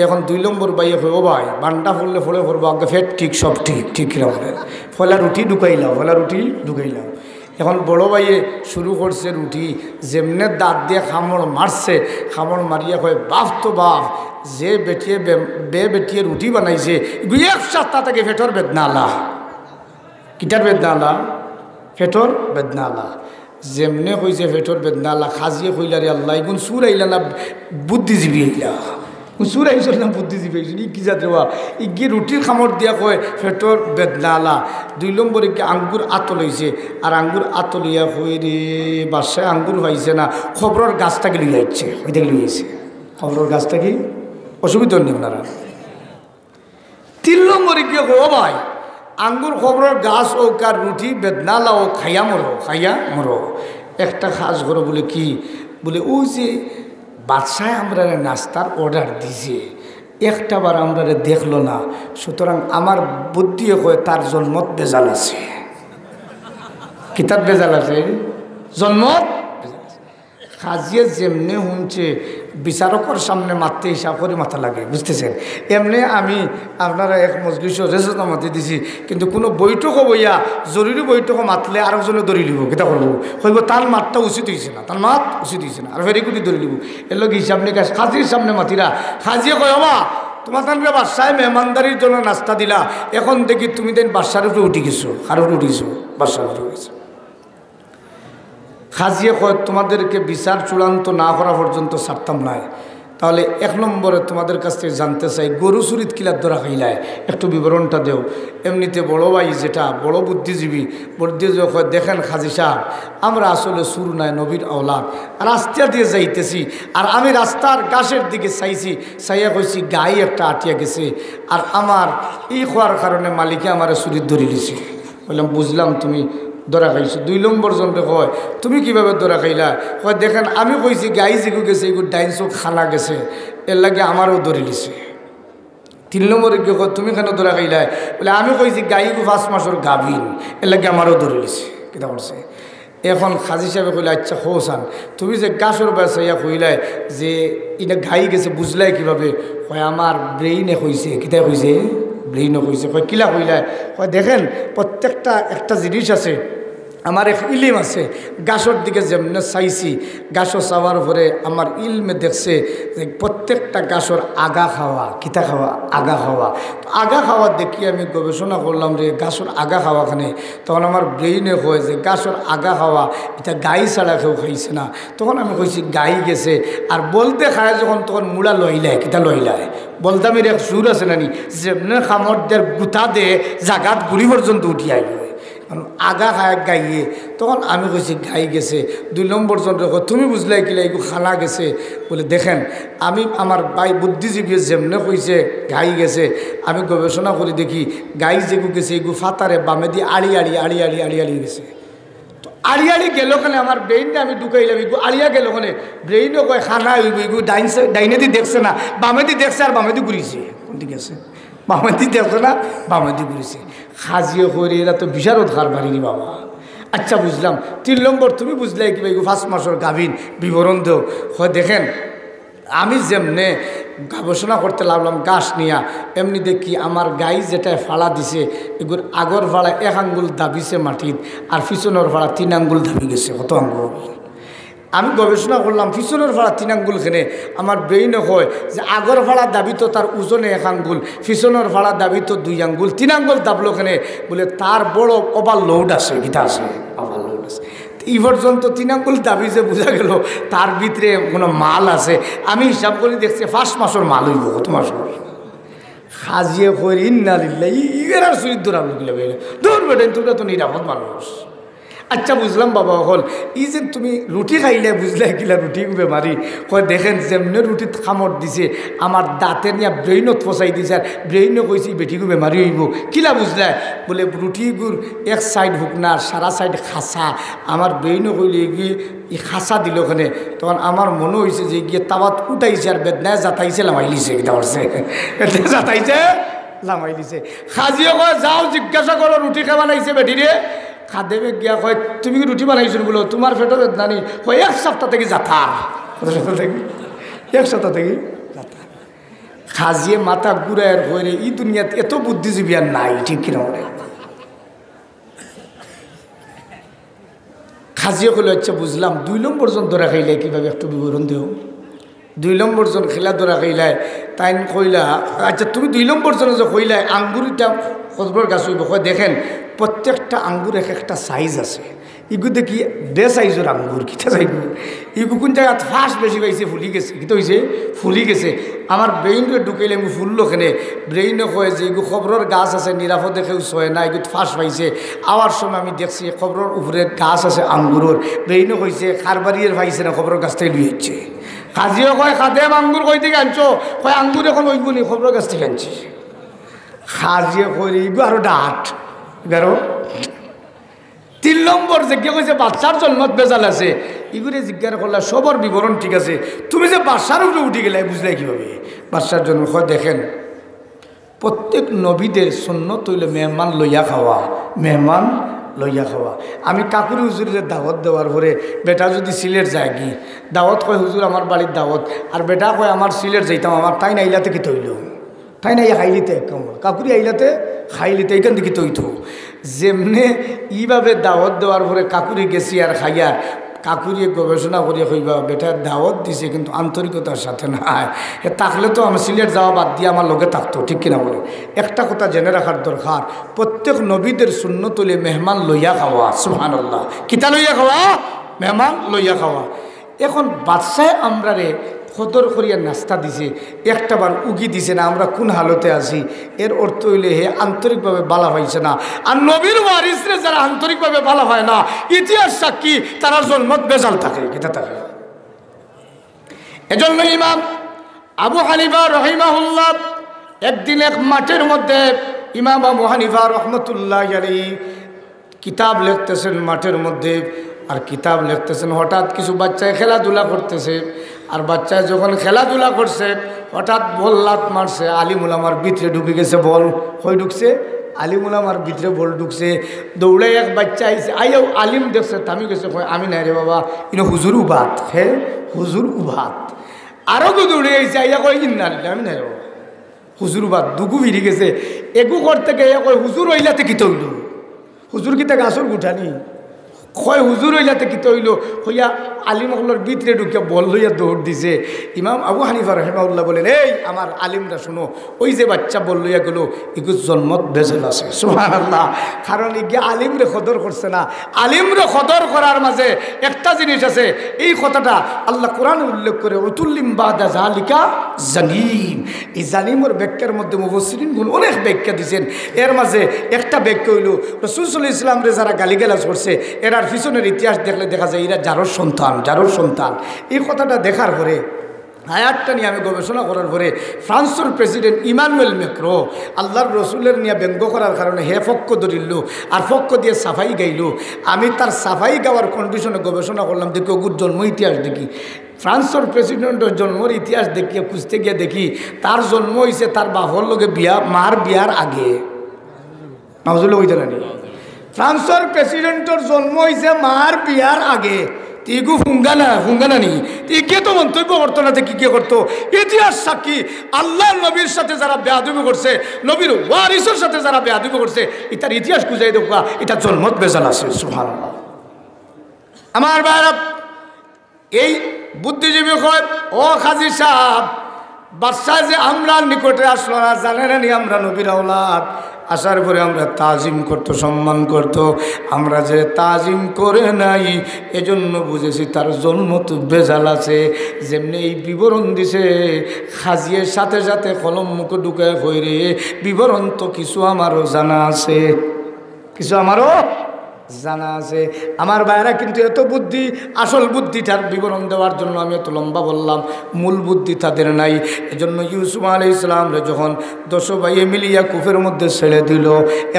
এখন 2 নম্বর বাইয়ে কই ও ভাই বান্ডা ফুললে ফলে পড়বো, আগে ফেট ঠিক, সব ঠিক, ঠিক রাখলেন, ফলা রুটি ঢুকাইলাম, ফলা রুটি ঢুকাইলাম। এখন বড় ভাইয়ে শুরু করছে রুটি, যেমনে দাঁত দিয়ে খামড় মারছে, খামড় মারিয়া কয় বাপ তো বাপ, যে বেটিয়ে বেটিয়ে রুটি বানাইছে এক সপ্তাহ থেকে ফেটর বেদনা আলা। কিটার বেদনা আলা? ফেটর বেদনা আলা। যেমনে কইছে ফেটর বেদনা আলা, খাজিয়ে কইলা রে আল্লাহ, এগুন সুর আইলা না বুদ্ধিজীবী আইলা? সুর আইসল না বুদ্ধিজীবী আইসল? ই কি যাতে ই গিয়ে রুটির খামড় দিয়া কয় ফেটর বেদনা আলা। 2 নম্বরে কি আঙ্গুর আতল হয়েছে, আর আঙ্গুর আতলিয়া হয়ে রে বাসায় আঙ্গুর পাইছে না, খবরের গাছটাকে লইয়া যাচ্ছে, ওইটাকে লইয়াছে খবরের গাছটা। কি অসুবিধা নেই আপনারা? 3 নম্বরে গিয়ে ও ভাই আঙ্গুর খবরের গাছ ও কার রুটি বেদনালা ও খাইয়া মরো, খাইয়া মরো। একটা খাস করো বলে কি বলে, ওই যে বাদশায় আমরা নাস্তার অর্ডার দিছে, একটাবার আমরা দেখলো না, সুতরাং আমার বুদ্ধি কয় তার জন্মত বেজাল আছে। কিতাব বেজাল আছে, জন্মত। খাজিয়ে যেমনে শুনছে বিচারকের সামনে মারতে হিসাব করে মাথা লাগে, বুঝতেছেন? এমনি আমি আপনারা এক মজলিসও রেজনা মাতি দিছি, কিন্তু কোনো বৈঠকও বইয়া জরুরি বৈঠকও মাতলে আরেকজনে ধরি লিব, কিতা করবো? হইব তার মাতটা উচিত হয়েছে না, তার মাত উচিত হয়েছে না, আর ফেরি কুটি ধরি লিব। এর লোক হিসাব নিকাশ খাজির সামনে মাতিরা, খাজিয়ে কয় বাবা তোমার তানকে বাদশায় মেহমানদারির জন্য নাস্তা দিলা, এখন দেখি তুমি দেন বাদশার উপরে উঠি গেছো, কার উপরে উঠিছো? বাদশার উপরে গেছো। খাজিয়ে কয় তোমাদেরকে বিচার চূড়ান্ত না করা পর্যন্ত ছাড়তাম নাই। তাহলে 1 নম্বরে তোমাদের কাছ থেকে জানতে চাই, গরু চুরিত কিলার ধরা খাইলায়, একটু বিবরণটা দেও। এমনিতে বড় ভাই যেটা বড় বুদ্ধিজীবী, বুদ্ধিজীবী কয় দেখেন খাজি সাহেব, আমরা আসলে সুর নাই, নবীর আওলাদ, রাস্তা দিয়ে যাইতেছি, আর আমি রাস্তার গাছের দিকে চাইছি, চাইয়া কইছি গাই একটা আটিয়া গেছে, আর আমার এই খোয়ার কারণে মালিকে আমার চুরিত ধরে দিছে। বললাম বুঝলাম তুমি ধরা খাইছো। 2 নম্বর জনকে কয় তুমি কিভাবে ধরা খাইলা? কয় দেখেন আমি কইছি গাই যেগু গেছে এগুলো ডাইন চোখ খানা গেছে, এর লাগে আমারও ধরে দিছে। 3 নম্বরে কি কয় তুমি কেন ধরা খাইলা? বলে আমি কইছি গাই 5 মাসের গাভিন, এর লাগে আমারও ধরে দিছে। কিতা করছে? এখন খাজি সাহেবে কইলে আচ্ছা হোসান তুমি যে গাছের বাসাইয়া কইলাই যে এটা গাই গেছে বুঝলাই কিভাবে? কয় আমার ব্রেইনে কইছে। কিতা কইছে? ব্রেইনও কইছে কয় কিলা কইলায় কয় দেখেন প্রত্যেকটা একটা জিনিস আছে আমার এক ইলিম আছে গাছর দিকে যেমনে চাইছি গাছও চাওয়ার পরে আমার ইলমে দেখছে যে প্রত্যেকটা গাছর আগা খাওয়া কিতা খাওয়া আগা খাওয়া তো আগা খাওয়া দেখি আমি গবেষণা করলাম রে গাছর আগা খাওয়াখানে তখন আমার ব্রেইনে হয় যে গাছর আগা খাওয়া এটা গাই ছাড়া কেউ খাইছে না তখন আমি কইছি গাই গেছে আর বলতে খায় যখন তখন মুড়া লইলায় কিতা লইলায় বলতামের এক সুর আছে নানি যেমনে খামরদের গুতা দে জাগাত গুড়ি পর্যন্ত উঠি আইব আগা খায় গাইয়ে তখন আমি কইছি গাই গেছে 2 নম্বর জন রেখো তুমি বুঝলাই কিলা এগু খানা গেছে বলে দেখেন আমি আমার ভাই বুদ্ধিজীবী যেমনে কইছে গাই গেছে আমি গবেষণা করে দেখি গাই যেগু গেছে এগু ফাতারে বামে দিয়ে আড়ি আড়ি আড়ি আড়ি আড়ি আড়ি গেছে তো আড়ি আড়ি গেল ওখানে আমার ব্রেইনটা আমি ঢুকাইলাম এগু আড়িয়া গেল ওখানে ব্রেইনও কয় খানা হইব এগু ডাইনে দিয়ে দেখছে না বামে দিয়ে দেখছে আর বামে দিয়ে ঘুরিছে কোন দিকে আছে বামেদি দেখো না বামেদি ঘুরেছে খাজিয়ে করে এরা তো বিশারদ হার বাড়িনি বাবা আচ্ছা বুঝলাম 3 নম্বর তুমি বুঝলে কি ভাই 5 মাসের গাভীন বিবরণ দেও হয় দেখেন আমি যেমনে গবেষণা করতে লাগলাম গাছ নিয়া এমনি দেখি আমার গাই যেটা ফাড়া দিছে এগুর আগর ফাড়া 1 আঙ্গুল দাবিছে মাটিত আর পিছনের ফাড়া 3 আঙ্গুল দাবি গেছে কত আঙ্গুল আমি গবেষণা করলাম পিছনের ফাড়া 3 আঙ্গুল খেনে আমার ব্রেইনে হয় যে আগর ফাড়া দাবি তো তার ওজনে 1 আঙ্গুল পিছনের ফাড়া দাবি তো 2 আঙ্গুল 3 আঙ্গুল দাবলো খেনে বলে তার বড় ওভারলোড আছে গীতা আছে ওভারলোড আছে এই পর্যন্ত 3 আঙ্গুল দাবি যে বোঝা গেল তার ভিতরে কোনো মাল আছে আমি হিসাব করে দেখছি 5 মাসের মাল হইব কত মাস খাজিয়ে করি না লিল্লা ইগের আর সুইদ দৌড়াবো গেলে দৌড় বেটেন তোমরা তো নিরাপদ মানুষ আচ্ছা বুঝলাম বাবা হল এই যে তুমি রুটি খাইলে বুঝলে কিলা রুটি বেমারি কয় দেখেন যেমনি রুটি খামর দিছে আমার দাঁতে নিয়ে ব্রেইনত ফসাই দিছে আর ব্রেইনও কইছি বেটিগু বেমারি হইব কিলা বুঝলে বলে রুটিগুর এক সাইড হোক না সারা সাইড খাসা আমার ব্রেইনও কইলে গিয়ে ই খাসা দিল ওখানে তখন আমার মনে হয়েছে যে গিয়ে তাওয়াত উঠাইছে আর বেদনায় যাতাইছে লামাইলিছে এটা করছে যাতাইছে লামাইলিছে খাজিও কয় যাও জিজ্ঞাসা করো রুটি খাওয়া নাইছে বেটিরে খাদেবে গিয়া কয় তুমি কি রুটি বানাইছিল বলো তোমার পেটও বেদনানি কয় 1 সপ্তাহ থেকে যাতা 1 সপ্তাহ থেকে যাতা খাজিয়ে মাথা ঘুরায়ের হয়ে এই দুনিয়াতে এত বুদ্ধিজীবী আর নাই ঠিক কিনা বলে খাজিয়ে কইলে আচ্ছা বুঝলাম 2 নম্বর জন ধরা খাইলে কীভাবে একটু বিবরণ দেও 2 নম্বর জন খেলা ধরা খাইলায় তাই কইলা আচ্ছা তুমি 2 নম্বর জনে যে কইলায় আঙ্গুরটা কতবার গাছ হইব কয় দেখেন প্রত্যেকটা আঙ্গুর একটা সাইজ আছে ইগু দেখি 2 সাইজের আঙ্গুর কিতা চাইব ইগু কোন জায়গা ফাঁস বেশি পাইছে ফুলি গেছে কিতা হয়েছে ফুলি গেছে আমার ব্রেইনকে ঢুকাইলে আমি ফুললো খেনে ব্রেইনে কয় যে ইগু খবরের গাছ আছে নিরাপদে কেউ সয় না ইগু ফাঁস পাইছে আওয়ার সময় আমি দেখছি খবরের উপরে গাছ আছে আঙ্গুরের ব্রেইনে কইছে খারবাড়ির পাইছে না খবরের গাছ থেকে লুয়েছে কাজিও কয় খাদেম আঙ্গুর কই থেকে আনছো কয় আঙ্গুর এখন ওইব নি খবরের গাছ থেকে আনছি খাজিয়ে কই ইগু আরো ডাট গারো 3 নম্বর জিজ্ঞা কইছে বাচ্চার জন্মত বেজাল আছে ইগুরে জিজ্ঞাসা করলা সবর বিবরণ ঠিক আছে তুমি যে বাচ্চার উপরে উঠে গেলে বুঝলে কীভাবে বাচ্চার জন্ম দেখেন প্রত্যেক নবীদের সুন্নত হইলে মেহমান লইয়া খাওয়া মেহমান লইয়া খাওয়া আমি কাকুরি হুজুরের দাওয়াত দেওয়ার পরে বেটা যদি সিলেট যায় কি দাওয়াত কয় হুজুর আমার বাড়ির দাওয়াত আর বেটা কয় আমার সিলেট যাইতাম আমার তাই না ইলাতে কি তৈল তাই না খাইলিতে কাকুরি আইলাতে খাইলিতে এইখান থেকে তৈত যেমনে এইভাবে দাওয়াত দেওয়ার পরে কাকুরি গেছি আর খাইয়া কাকুরিয়ে গবেষণা করিয়া কইবা বেটার দাওয়াত দিছে কিন্তু আন্তরিকতার সাথে নাই তাহলে তো আমি সিলেট যাওয়া বাদ দিয়ে আমার লগে থাকতো ঠিক কিনা বলে একটা কথা জেনে রাখার দরকার প্রত্যেক নবীদের সুন্নত হইলে মেহমান লইয়া খাওয়া সুবহানাল্লাহ কিতা লইয়া খাওয়া মেহমান লইয়া খাওয়া এখন বাদশায় আমরা রে খতর করিয়া নাস্তা দিছে একটাবার উগি দিছে না আমরা কোন হালতে আছি এর অর্থ হইলে হে আন্তরিকভাবে বালা হয়েছে না আর নবীর ওয়ারিসরে যারা আন্তরিকভাবে বালা হয় না ইতিহাস সাক্ষী তারা জন্মত বেজাল থাকে কিতা থাকে এজন্য ইমাম আবু হানিফা রহিমাহুল্লাহ একদিন এক মাঠের মধ্যে ইমাম আবু হানিফা রহমতুল্লাহ আলাইহি কিতাব লিখতেছেন মাঠের মধ্যে আর কিতাব লিখতেছেন হঠাৎ কিছু বাচ্চায় খেলাধুলা করতেছে আর বাচ্চায় যখন খেলাধুলা করছে হঠাৎ বল লাত মারছে আলিমুল আমার ভিতরে ঢুকে গেছে বল কই ঢুকছে আলিমুল আমার ভিতরে বল ঢুকছে দৌড়ে এক বাচ্চা আইছে আইও আলিম দেখছে থামি গেছে কয় আমি নাই রে বাবা ইনো হুজুর উবাত হে হুজুর উবাত আরও দৌড়ে আইছে আইয়া কয় ইন্না আমি নাই রে বাবা হুজুর উবাত দুগু ফিরে গেছে এগু করতে গিয়ে কয় হুজুর হইলাতে কি তৈল হুজুর কিতা গাছর গুঠানি কয় হুজুর হইলাতে কি তৈল হইয়া আলিমগুলোর ভিতরে ঢুকিয়া বল লইয়া দৌড় দিছে ইমাম আবু হানিফা রাহিমাহুল্লাহ বলেন এই আমার আলিমরা শুনো ওই যে বাচ্চা বল লইয়া গেল এগুলো জন্মত ভেজাল আছে সুবহানাল্লাহ কারণ ইগিয়া আলিমরে কদর করছে না আলিমরে কদর করার মাঝে একটা জিনিস আছে এই কথাটা আল্লাহ কোরআনে উল্লেখ করে উতুল্লিম বাদা জালিকা জানিম এই জানিমের ব্যাখ্যার মধ্যে মুফাসসিরিনগণ অনেক ব্যাখ্যা দিয়েছেন এর মাঝে একটা ব্যাখ্যা হইল রাসূল সাল্লাল্লাহু আলাইহি ওয়াসাল্লাম রে যারা গালিগালাজ করছে এরার পিছনের ইতিহাস দেখলে দেখা যায় এরা যারোর সন্তান এই কথাটা দেখার পরে আয়াতটা নিয়ে আমি গবেষণা করার পরে ফ্রান্সের প্রেসিডেন্ট ইমানুয়েল ম্যাক্রো আল্লাহর রসুলের নিয়ে ব্যঙ্গ করার কারণে হে পক্ষ ধরিল আর পক্ষ দিয়ে সাফাই গাইল আমি তার সাফাই গাওয়ার কন্ডিশনে গবেষণা করলাম দেখি ওগুর জন্ম ইতিহাস দেখি ফ্রান্সের প্রেসিডেন্টের জন্মর ইতিহাস দেখিয়ে খুঁজতে গিয়ে দেখি তার জন্ম হয়েছে তার বাপর লগে মার বিয়ার আগে নাউজুবিল্লাহ হইতে না ফ্রান্সের প্রেসিডেন্টের জন্ম হয়েছে মার বিয়ার আগে তিগু হুঙ্গানা নি কে তো মন্তব্য করতো না কি কে করতো ইতিহাস সাক্ষী আল্লাহ নবীর সাথে যারা বেয়াদবি করছে নবীর ওয়ারিসের সাথে যারা বেয়াদবি করছে এটার ইতিহাস খুঁজাই দেখা এটা জন্মত বেজাল আছে সুবহানাল্লাহ আমার ভাইরা এই বুদ্ধিজীবী কয় ও কাজী সাহেব বাদশাহ যে আমরা নিকটে আসলো না জানেন নি আমরা নবীর আওলাদ আসার পরে আমরা তাজিম করতো সম্মান করতো আমরা যে তাজিম করে নাই এজন্য বুঝেছি তার জন্ম তো বেজাল আছে যেমনি এই বিবরণ দিছে খাজিয়ের সাথে সাথে কলম মুখে ঢুকায় কইরে বিবরণ তো কিছু আমারও জানা আছে জানা আছে আমার ভাইরা কিন্তু এত বুদ্ধি আসল বুদ্ধিটার বিবরণ দেওয়ার জন্য আমি এত লম্বা বললাম মূল বুদ্ধি তাদের নাই এজন্য ইউসুফ আলাইহিস সালাম যখন 10 ভাইয়ে মিলিয়া কুফের মধ্যে ছেড়ে দিল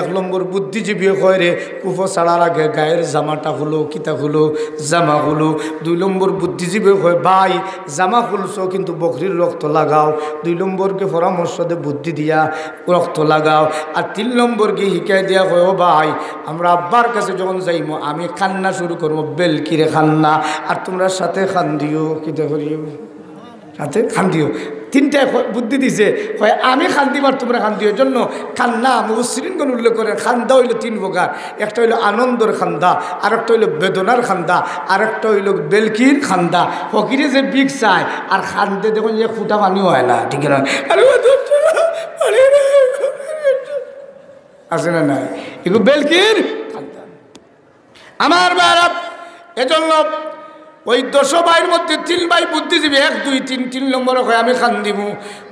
1 নম্বর বুদ্ধিজীবী কয় রে কুফ ছাড়ার আগে গায়ের জামাটা হলো কিতা হলো জামা হলো 2 নম্বর বুদ্ধিজীবী কয় ভাই জামা খুলছো কিন্তু বকরির রক্ত লাগাও 2 নম্বরকে পরামর্শ দে বুদ্ধি দিয়া রক্ত লাগাও আর 3 নম্বরকে হিকায় দিয়া কয় ও ভাই আমরা আব্বার কাছে যখন যাইমো আমি কান্না শুরু করবো বেলকিরে কান্না আর তোমরা সাথে কান্দিও কিতা করিও সাথে কান্দিও 3টা বুদ্ধি দিছে হয় আমি কান্দিবার তোমরা কান্দিও জন্য কান্না মুফাসসিরিনগণ উল্লেখ করেন খান্দা হইল 3 প্রকার একটা হইল আনন্দর খান্দা আর একটা হইল বেদনার খান্দা আর একটা হইল বেলকির খান্দা ফকিরে যে বিগ চায় আর খান্দে দেখুন যে ফুটা পানিও হয় না ঠিক না আছে না নাই এগুলো বেলকির আমার ভাইরা এজন্য ওই 10 ভাইয়ের মধ্যে 3 ভাই বুদ্ধিজীবী 1 2 3 3 নম্বর হয় আমি খান দিব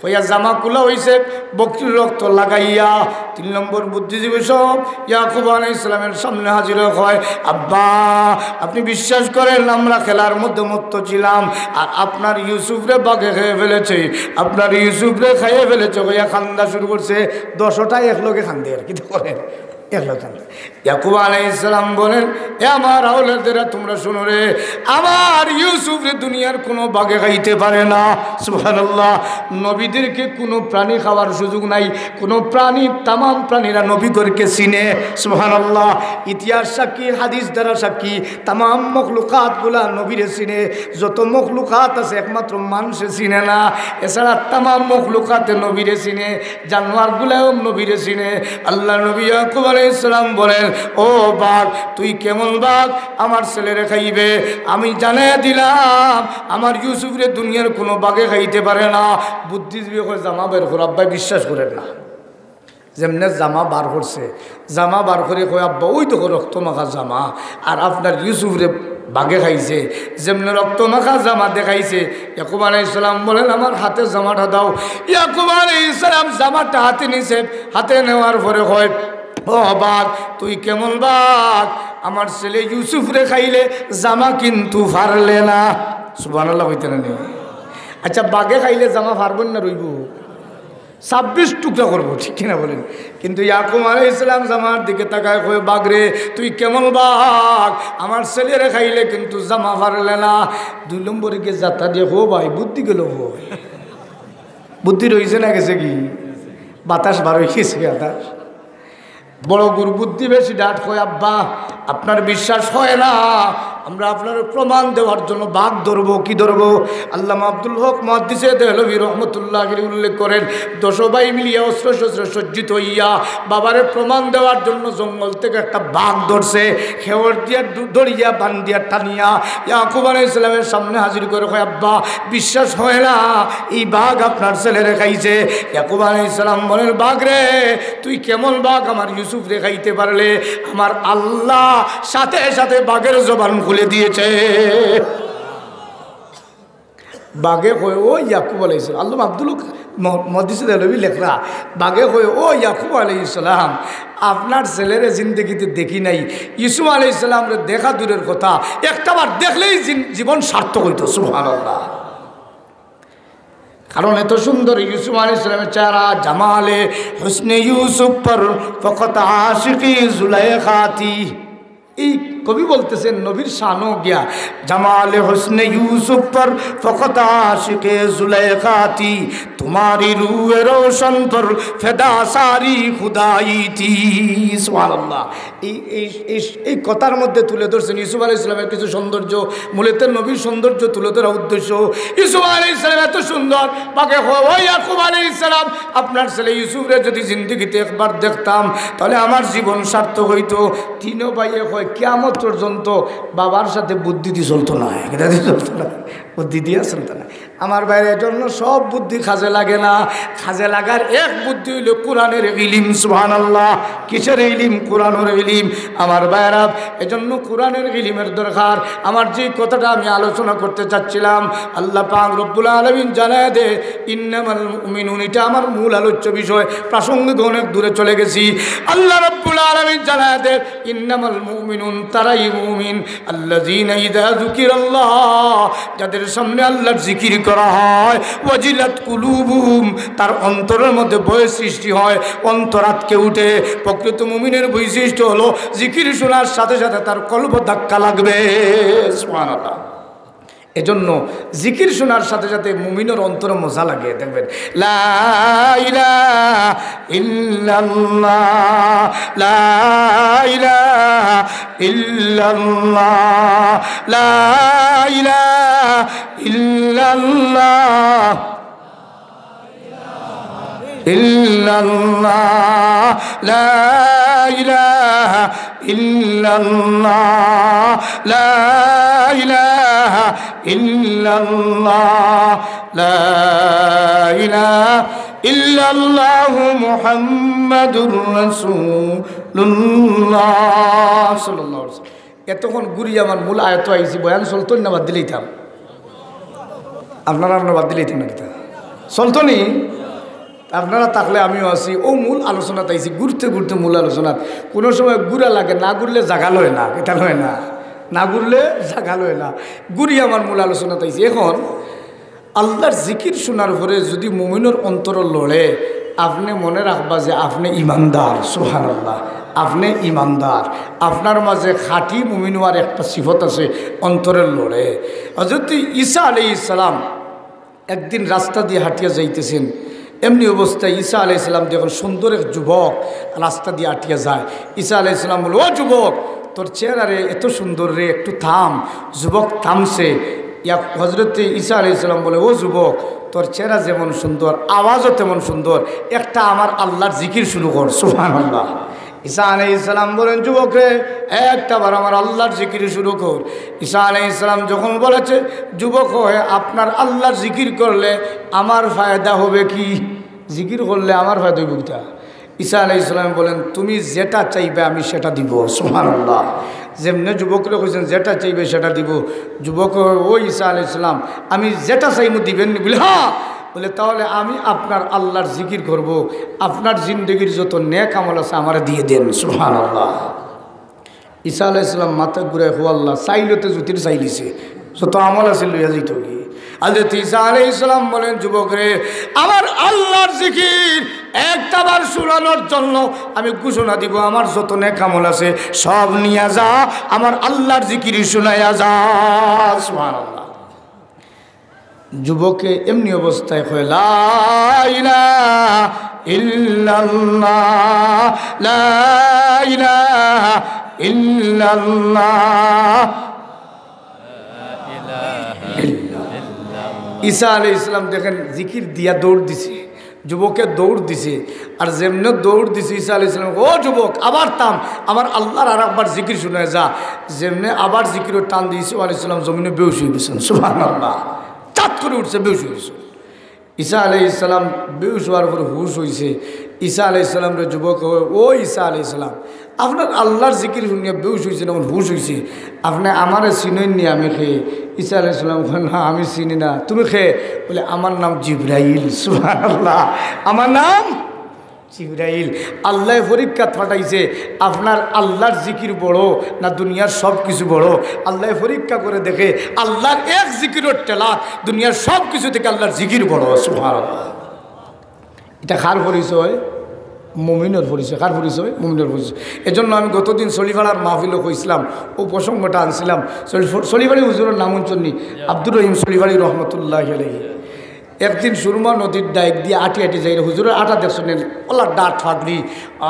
হইয়া জামা কুলা হইছে বকরির রক্ত লাগাইয়া 3 নম্বর বুদ্ধিজীবী সব ইয়াকুব আলাইহিস সালামের সামনে হাজির হয় আব্বা আপনি বিশ্বাস করেন আমরা খেলার মধ্যে মত্ত ছিলাম আর আপনার ইউসুফরে বাগে খেয়ে ফেলেছে আপনার ইউসুফরে খাইয়ে ফেলেছে হইয়া খান্দা শুরু করছে 10টাই একলগে খান্দে আর কি করেন ইয়াকুব আলাইহিস সালাম বলেন এ আমার আওলাদেরা তোমরা শুনো রে আমার ইউসুফ রে দুনিয়ার কোনো বাগে খাইতে পারে না সুবহানাল্লাহ নবীদেরকে কোনো প্রাণী খাওয়ার সুযোগ নাই কোনো প্রাণী তাম প্রাণীরা নবীদেরকে চিনে সুবহানাল্লাহ ইতিহাস সাক্ষী হাদিস দ্বারা সাক্ষী তাম মখলুকাতগুলা নবীরে চিনে যত মখলুকাত আছে একমাত্র মানুষে চিনে না এছাড়া তাম মখলুকাতে নবীরে চিনে জানোয়ারগুলাও নবীরে চিনে আল্লাহ নবী ইয়াকুব আলাইহিস সালাম বলেন ও বাঘ তুই কেমন বাঘ আমার ছেলেরে খাইবে আমি জানিয়ে দিলাম আমার ইউসুফরে দুনিয়ার কোনো বাঘে খাইতে পারে না বুদ্ধিজীবী করে জামা বের করে আব্বাই বিশ্বাস করেন না যেমনে জামা বার করছে জামা বার করে কয় আব্বা ওই তো রক্ত মাখা জামা আর আপনার ইউসুফরে বাঘে খাইছে যেমনি রক্ত মাখা জামা দেখাইছে ইয়াকুব আলাইহিস সালাম বলেন আমার হাতে জামাটা দাও ইয়াকুব আলাইহিস সালাম জামাটা হাতে নিছে হাতে নেওয়ার পরে হয় ও বাঘ তুই কেমন বাঘ আমার ছেলে ইউসুফ রে খাইলে জামা কিন্তু ফারলে না সুবহানাল্লাহ হইতে না আচ্ছা বাঘে খাইলে জামা ফারবেন না রইব 26 টুকরা করবো ঠিক কিনা বলেন কিন্তু ইয়াকুব আলাইহিস সালাম জামার দিকে তাকায় কয় বাঘ রে তুই কেমন বাঘ আমার ছেলেরে খাইলে কিন্তু জামা ফারলে না 2 নম্বরে গিয়ে যাত্রা দিয়ে হো ভাই বুদ্ধি গেল হো বুদ্ধি রয়েছে না গেছে কি বাতাস বার হয়ে গেছে বাতাস বড় গুরু বুদ্ধি বেশি ডাট কয় আব্বা আপনার বিশ্বাস হয় না আমরা আপনার প্রমাণ দেওয়ার জন্য বাঘ ধরবো কি ধরবো? আল্লামা আব্দুল হক মুহাদ্দিসে দেহলভী রহমতুল্লাহ উল্লেখ করেন 10 ভাই মিলিয়া অস্ত্র শস্ত্র সজ্জিত হইয়া বাবারে প্রমাণ দেওয়ার জন্য জঙ্গল থেকে একটা বাঘ ধরছে, খেওয়ার দিয়া দড়িয়া বান দিয়া টানিয়া ইয়াকুব আলাইহিস সালামের সামনে হাজির করে কয়, আব্বা বিশ্বাস হয় না এই বাঘ আপনার ছেলেরে খাইছে। ইয়াকুব আলাইহিস সালাম বলেন, বাঘ রে তুই কেমন বাঘ আমার ইউসুফ রে খাইতে পারলে? আমার আল্লাহ সাথে সাথে বাঘের জবান খুলে দিয়েছে। বাঘে কয়, ও ইয়াকুব আলাইহিস সালাম, আল্লামা আব্দুল মুহাদ্দিস দেহলভী লেখরা, বাঘে কয়, ও ইয়াকুব আলাইহিস সালাম, আপনার ছেলের জিন্দগিতে দেখি নাই, ইউসুফ আলাইহিস সালামরে দেখা দূরের কথা, একটাবার দেখলেই জীবন সার্থক হইতো। সুবহানাল্লাহ। কারণ এত সুন্দর ইউসুফ আলাইহিস সালামের চেহারা, জামালে হুসনে ইউসুফ পর ফকত আশিকি জুলাইখাতি। এই কবি বলতেছেন নবীর শানও গিয়া, জামালে হুসনে ইউসুফ পর ফকত আশিকে জুলাইখাতি, তোমারি রূহে রোশন পর ফেদা সারি খুদাই থি। সুবহানাল্লাহ। এই কথার মধ্যে তুলে ধরছেন ইউসুফ আলাইহিস সালামের কিছু সৌন্দর্য, মূলত নবীর সৌন্দর্য তুলে ধরা উদ্দেশ্য। ইউসুফ আলাইহিস সালাম এত সুন্দর, বাকে ও ইয়াকুব আলাইহিস সালাম, আপনার ছেলে ইউসুফরে যদি জিন্দগিতে একবার দেখতাম তাহলে আমার জীবন সার্থক হইতো। তিনও ভাইয়ে হয় কিয়ামত পর্যন্ত বাবার সাথে বুদ্ধি দিয়ে চলতো না, এটা দিয়ে চলতো না, বুদ্ধি দিয়ে চলতো না। আমার বাইরের জন্য সব বুদ্ধি কাজে লাগে না, কাজে লাগার এক বুদ্ধি হইল কোরআনের ইলম। সুবহানাল্লাহ। কিসের ইলম? কোরআনের ইলম। আমার বাইরা, এজন্য কোরআনের ইলমের দরকার। আমার যে কথাটা আমি আলোচনা করতে চাচ্ছিলাম, আল্লাহ পাক রব্বুল আলামিন জানায় দে ইন্নামাল মুমিনুন, এটা আমার মূল আলোচ্য বিষয়, প্রাসঙ্গিক অনেক দূরে চলে গেছি। আল্লাহ রব্বুল আলামিন জানায় দে ইন্নামাল মুমিনুন, তারাই মুমিন আল্লাযীনা ইযা যুকিরাল্লাহ, যাদের সামনে আল্লাহর জিকির করা হয়, ওয়াজিলাত কুলুবুহুম, তার অন্তরের মধ্যে ভয় সৃষ্টি হয়, অন্তর আটকে উঠে। প্রকৃত মুমিনের বৈশিষ্ট্য হলো জিকির শোনার সাথে সাথে তার কলব ধাক্কা লাগবে। সুবহানাল্লাহ। এজন্য জিকির শোনার সাথে সাথে মুমিনের অন্তরে মজা লাগে। দেখবেন লা ইলাহা ইল্লাল্লাহ, লা ইলাহা ইল্লাল্লাহ, লা ইলাহা ইল্লাল্লাহ, ইল্লাল্লাহ, লা ইলাহা ইল্লাল্লাহ, লা ইলাহা ইল্লাল্লাহ, লা ইলাহা ইল্লাল্লাহু মুহাম্মাদুর রাসূলুল্লাহ সাল্লাল্লাহু আলাইহি ওয়াসাল্লাম। এতক্ষণ ঘুরি আমার মূল আয়াত আইছি, বয়ান চলতো না বাদ দিলেইতাম? আপনারা বাদ দিলেইতাম না? কিতা চলতো নি? আপনারা থাকলে আমিও আছি। ও মূল আলোচনা তাইছি, ঘুরতে ঘুরতে মূল আলোচনা। কোনো সময় ঘুরা লাগে, না ঘুরলে জাগা লয় না, এটা লয় না, না ঘুরলে জাগা লয় না। ঘুরি আমার মূল আলোচনা তাইছি। এখন আল্লাহর জিকির শোনার পরে যদি মুমিনের অন্তর লড়ে, আপনি মনে রাখবা যে আপনি ইমানদার। সুবহানাল্লাহ। আপনি ইমানদার, আপনার মাঝে খাঁটি মুমিন হওয়ার একটা সিফত আছে, অন্তরের লড়ে। হযরত ঈসা আলাইহিস সালাম একদিন রাস্তা দিয়ে হাঁটিয়া যাইতেছেন, এমনি অবস্থায় ঈসা আলাইহিস সালাম যখন সুন্দর এক যুবক রাস্তা দিয়ে হাঁটিয়া যায়, ঈসা আলাইহিস সালাম বলে, ও যুবক, তোর চেহারা রে এত সুন্দর রে, একটু থাম। যুবক থামছে। হযরত ঈসা আলাইহিস সালাম বলে, ও যুবক, তোর চেহারা যেমন সুন্দর, আওয়াজও তেমন সুন্দর, একটা আমার আল্লাহর জিকির শুরু কর। সুবহানাল্লাহ। ঈসা আলাইহিস সালাম বলেন, যুবক রে, একটাবার আমার আল্লাহর জিকির শুরু কর। ঈসা আলাইহিস সালাম যখন বলেছে, যুবক হয়ে আপনার আল্লাহর জিকির করলে আমার ফায়দা হবে কি? জিকির করলে আমার ফায়দা হইব কিটা? ঈসা আলাইহিস সালাম বলেন, তুমি যেটা চাইবে আমি সেটা দিব। সুবহানাল্লাহ। যেমনি যুবকরা কইছেন যেটা চাইবে সেটা দিব। যুবক, ও ঈসা আলাইহিস সালাম, আমি যেটা চাইবো দিবেন? বলে হ্যাঁ। বলে তাহলে আমি আপনার আল্লাহর জিকির করব, আপনার জিন্দগির যত নেক আমল আছে আমার দিয়ে দেন। সুবহানাল্লাহ। ঈসা আলাইহিস সালাম মাথা ঘুরায়, হো আল্লাহ, চাইলতে জ্যোতির চাইলিছে, যত আমল আছে লইয়া যাইত কি? হযরত ঈসা আলাইহিস সালাম বলেন, যুবক রে, আমার আল্লাহর জিকির একটাবার শোনানোর জন্য আমি ঘোষণা দিব, আমার যত নেক আমল আছে সব নিয়ে যা, আমার আল্লাহর জিকির শোনায়া যা। সুবহানাল্লাহ। যুবকে এমনি অবস্থায় কয়, লা ইলাহা ইল্লাল্লাহ, লা ইলাহা ইল্লাল্লাহ, ঈসা আলাইহিস সালাম দেখেন জিকির দিয়া দৌড় দিছে, যুবকে দৌড় দিছে। আর যেমনে দৌড় দিছে ঈসা আলাইহিস সালাম, ও যুবক আবার থাম, আমার আল্লাহর আর একবার জিকির শুনে যা। যেমনে আবার জিকিরের টান দিয়ে ঈসা আলাইহিস সালাম জমিনে বেহুশ হয়ে গেছেন। সুবহানাল্লাহ, চাঁদ করে উঠছে, বেহুশ হয়ে গেছেন। ঈসা আলাইহিস সালাম বেহুশ হওয়ার পর হুশ হয়েছে। ঈসা আলাইহিস সালামের যুবক, ও ঈসা আলাইহিস সালাম, আপনার আল্লাহর জিকির শুনিয়া বেহুশ হয়েছে, যখন হুশ হয়েছে, আপনি আমারে চিনেন নি? আমি খেয়ে? ঈসা আলাইহিস সালাম না, আমি চিনি না। তুমি খেয়ে? বলে আমার নাম জিবরাইল। সুবহানাল্লাহ, আমার নাম জিবরাইল। আল্লাহ পরীক্ষাত পাঠাইছে, আপনার আল্লাহর জিকির বড় না দুনিয়ার সব কিছু বড়? আল্লাহ পরীক্ষা করে দেখে আল্লাহর এক জিকিরের টেলাত দুনিয়ার সব কিছু থেকে আল্লাহর জিকির বড়। সুবহানাল্লাহ। এটা কার পরিচয়? মুমিনের পরিচয়। কার পরিচয়? মুমিনের পরিচয়। এজন্য আমি গতদিন সলিফাড়ার মাহফিলও কইছিলাম, ও প্রসঙ্গটা আনছিলাম। সলিফাড়ি হুজুরের নাম উঞ্চন্নি আব্দুর রহিম সলিফাড়ি রহমতুল্লাহ আলাইহি। একদিন সুরমা নদীর ডাইক দিয়ে আটি আটি যাই, হুজুরের আটা দেখছেন ওলা ডাট ফাগড়ি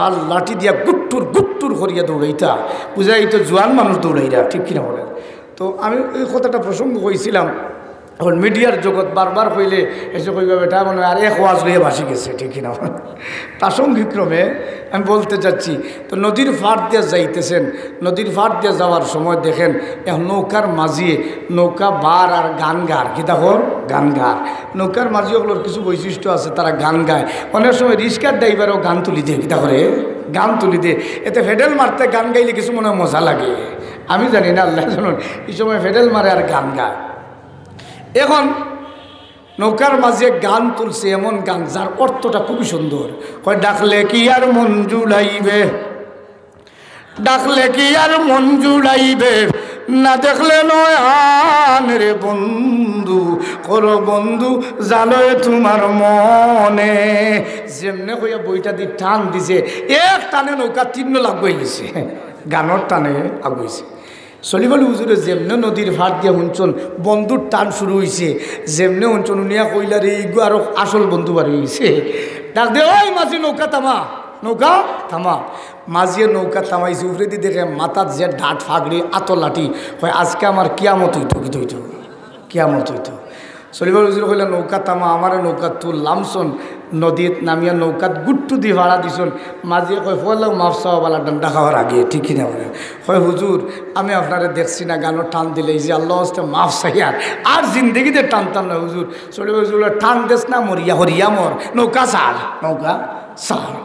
আর লাঠি দিয়া গুট্টুর গুট্টুর করিয়া দৌড়াইতা, বুঝাই তো জোয়ান মানুষ দৌড়াইরা, ঠিক কিনা বলেন? তো আমি ওই কথাটা প্রসঙ্গ কইছিলাম। এখন মিডিয়ার জগৎ বারবার কইলে এসে কইবা বেটা মনে আর এক ওয়াজ লইয়া ভাসি গেছে, ঠিক কিনা? প্রাসঙ্গিক্রমে আমি বলতে চাচ্ছি, তো নদীর ফাট দিয়ে যাইতেছেন, নদীর ফাট দিয়ে যাওয়ার সময় দেখেন এখন নৌকার মাঝিয়ে নৌকা বার আর গান গার, কি তখন গান গার। নৌকার মাঝিগুলোর কিছু বৈশিষ্ট্য আছে, তারা গান গায়। অনেক সময় রিস্কার ড্রাইভারও গান তুলি দেয়, কিতা করে গান তুলি দেয়। এতে ফেডেল মারতে গান গাইলে কিছু মনে মজা লাগে, আমি জানি না, আল্লাহ জানুন। এই সময় ফেডেল মারে আর গান গায়। এখন নৌকার মাঝে গান তুলছে, এমন গান যার অর্থটা খুবই সুন্দর। কয় ডাকলে কি আর মন জুড়াইবে, ডাকলে কি আর মন জুড়াইবে, না দেখলে নয়ান রে বন্ধু, করো বন্ধু জালয় তোমার মনে। যেমনে কইয়া বইটা দিয়ে টান দিছে, এক টানে নৌকা তীর্ণ লাগবে গেছে, গানের টানে আগুইছে। সলিফাল হুজুরে যেমনে নদীর ফাট দিয়ে শুনছন বন্ধুর টান শুরু হয়েছে, যেমনে শুনছন উনিয়া কইলার এইগু আরো আসল বন্ধু বাড়ি হয়েছে। ডাক দে, ওই মাঝি নৌকা থামা, নৌকা থামা। মাঝিয়ে নৌকা থামাইছে, উপরে দিয়ে দেখে মাথার যে ডাট ফাগড়ি আত লাঠি, হয় আজকে আমার কিয়ামত হইতো, কি হইতো, কিয়ামত হইতো। সলিফাল হুজুর কইলা নৌকা থামা, আমার নৌকা তুল লামছন, নদীত নামিয়া নৌকাত গুট্টু দিয়ে ভাড়া দিছন। মাঝিয়ে কয় ফলাও মাফ চাওয়ালা ডান্ডা খাওয়ার আগে, ঠিক কিনা বলে? হয় হুজুর আমি আপনারা দেখছি না গানও টান দিলে যে আল্লাহ হস্তে মাফ চাইয়ার আর জিন্দগিতে টানতাম না হুজুর। সলিফাল হুজুর টান দেশ না মরিয়া হরিয়া মর, নৌকা ছাড়, নৌকা ছাড়।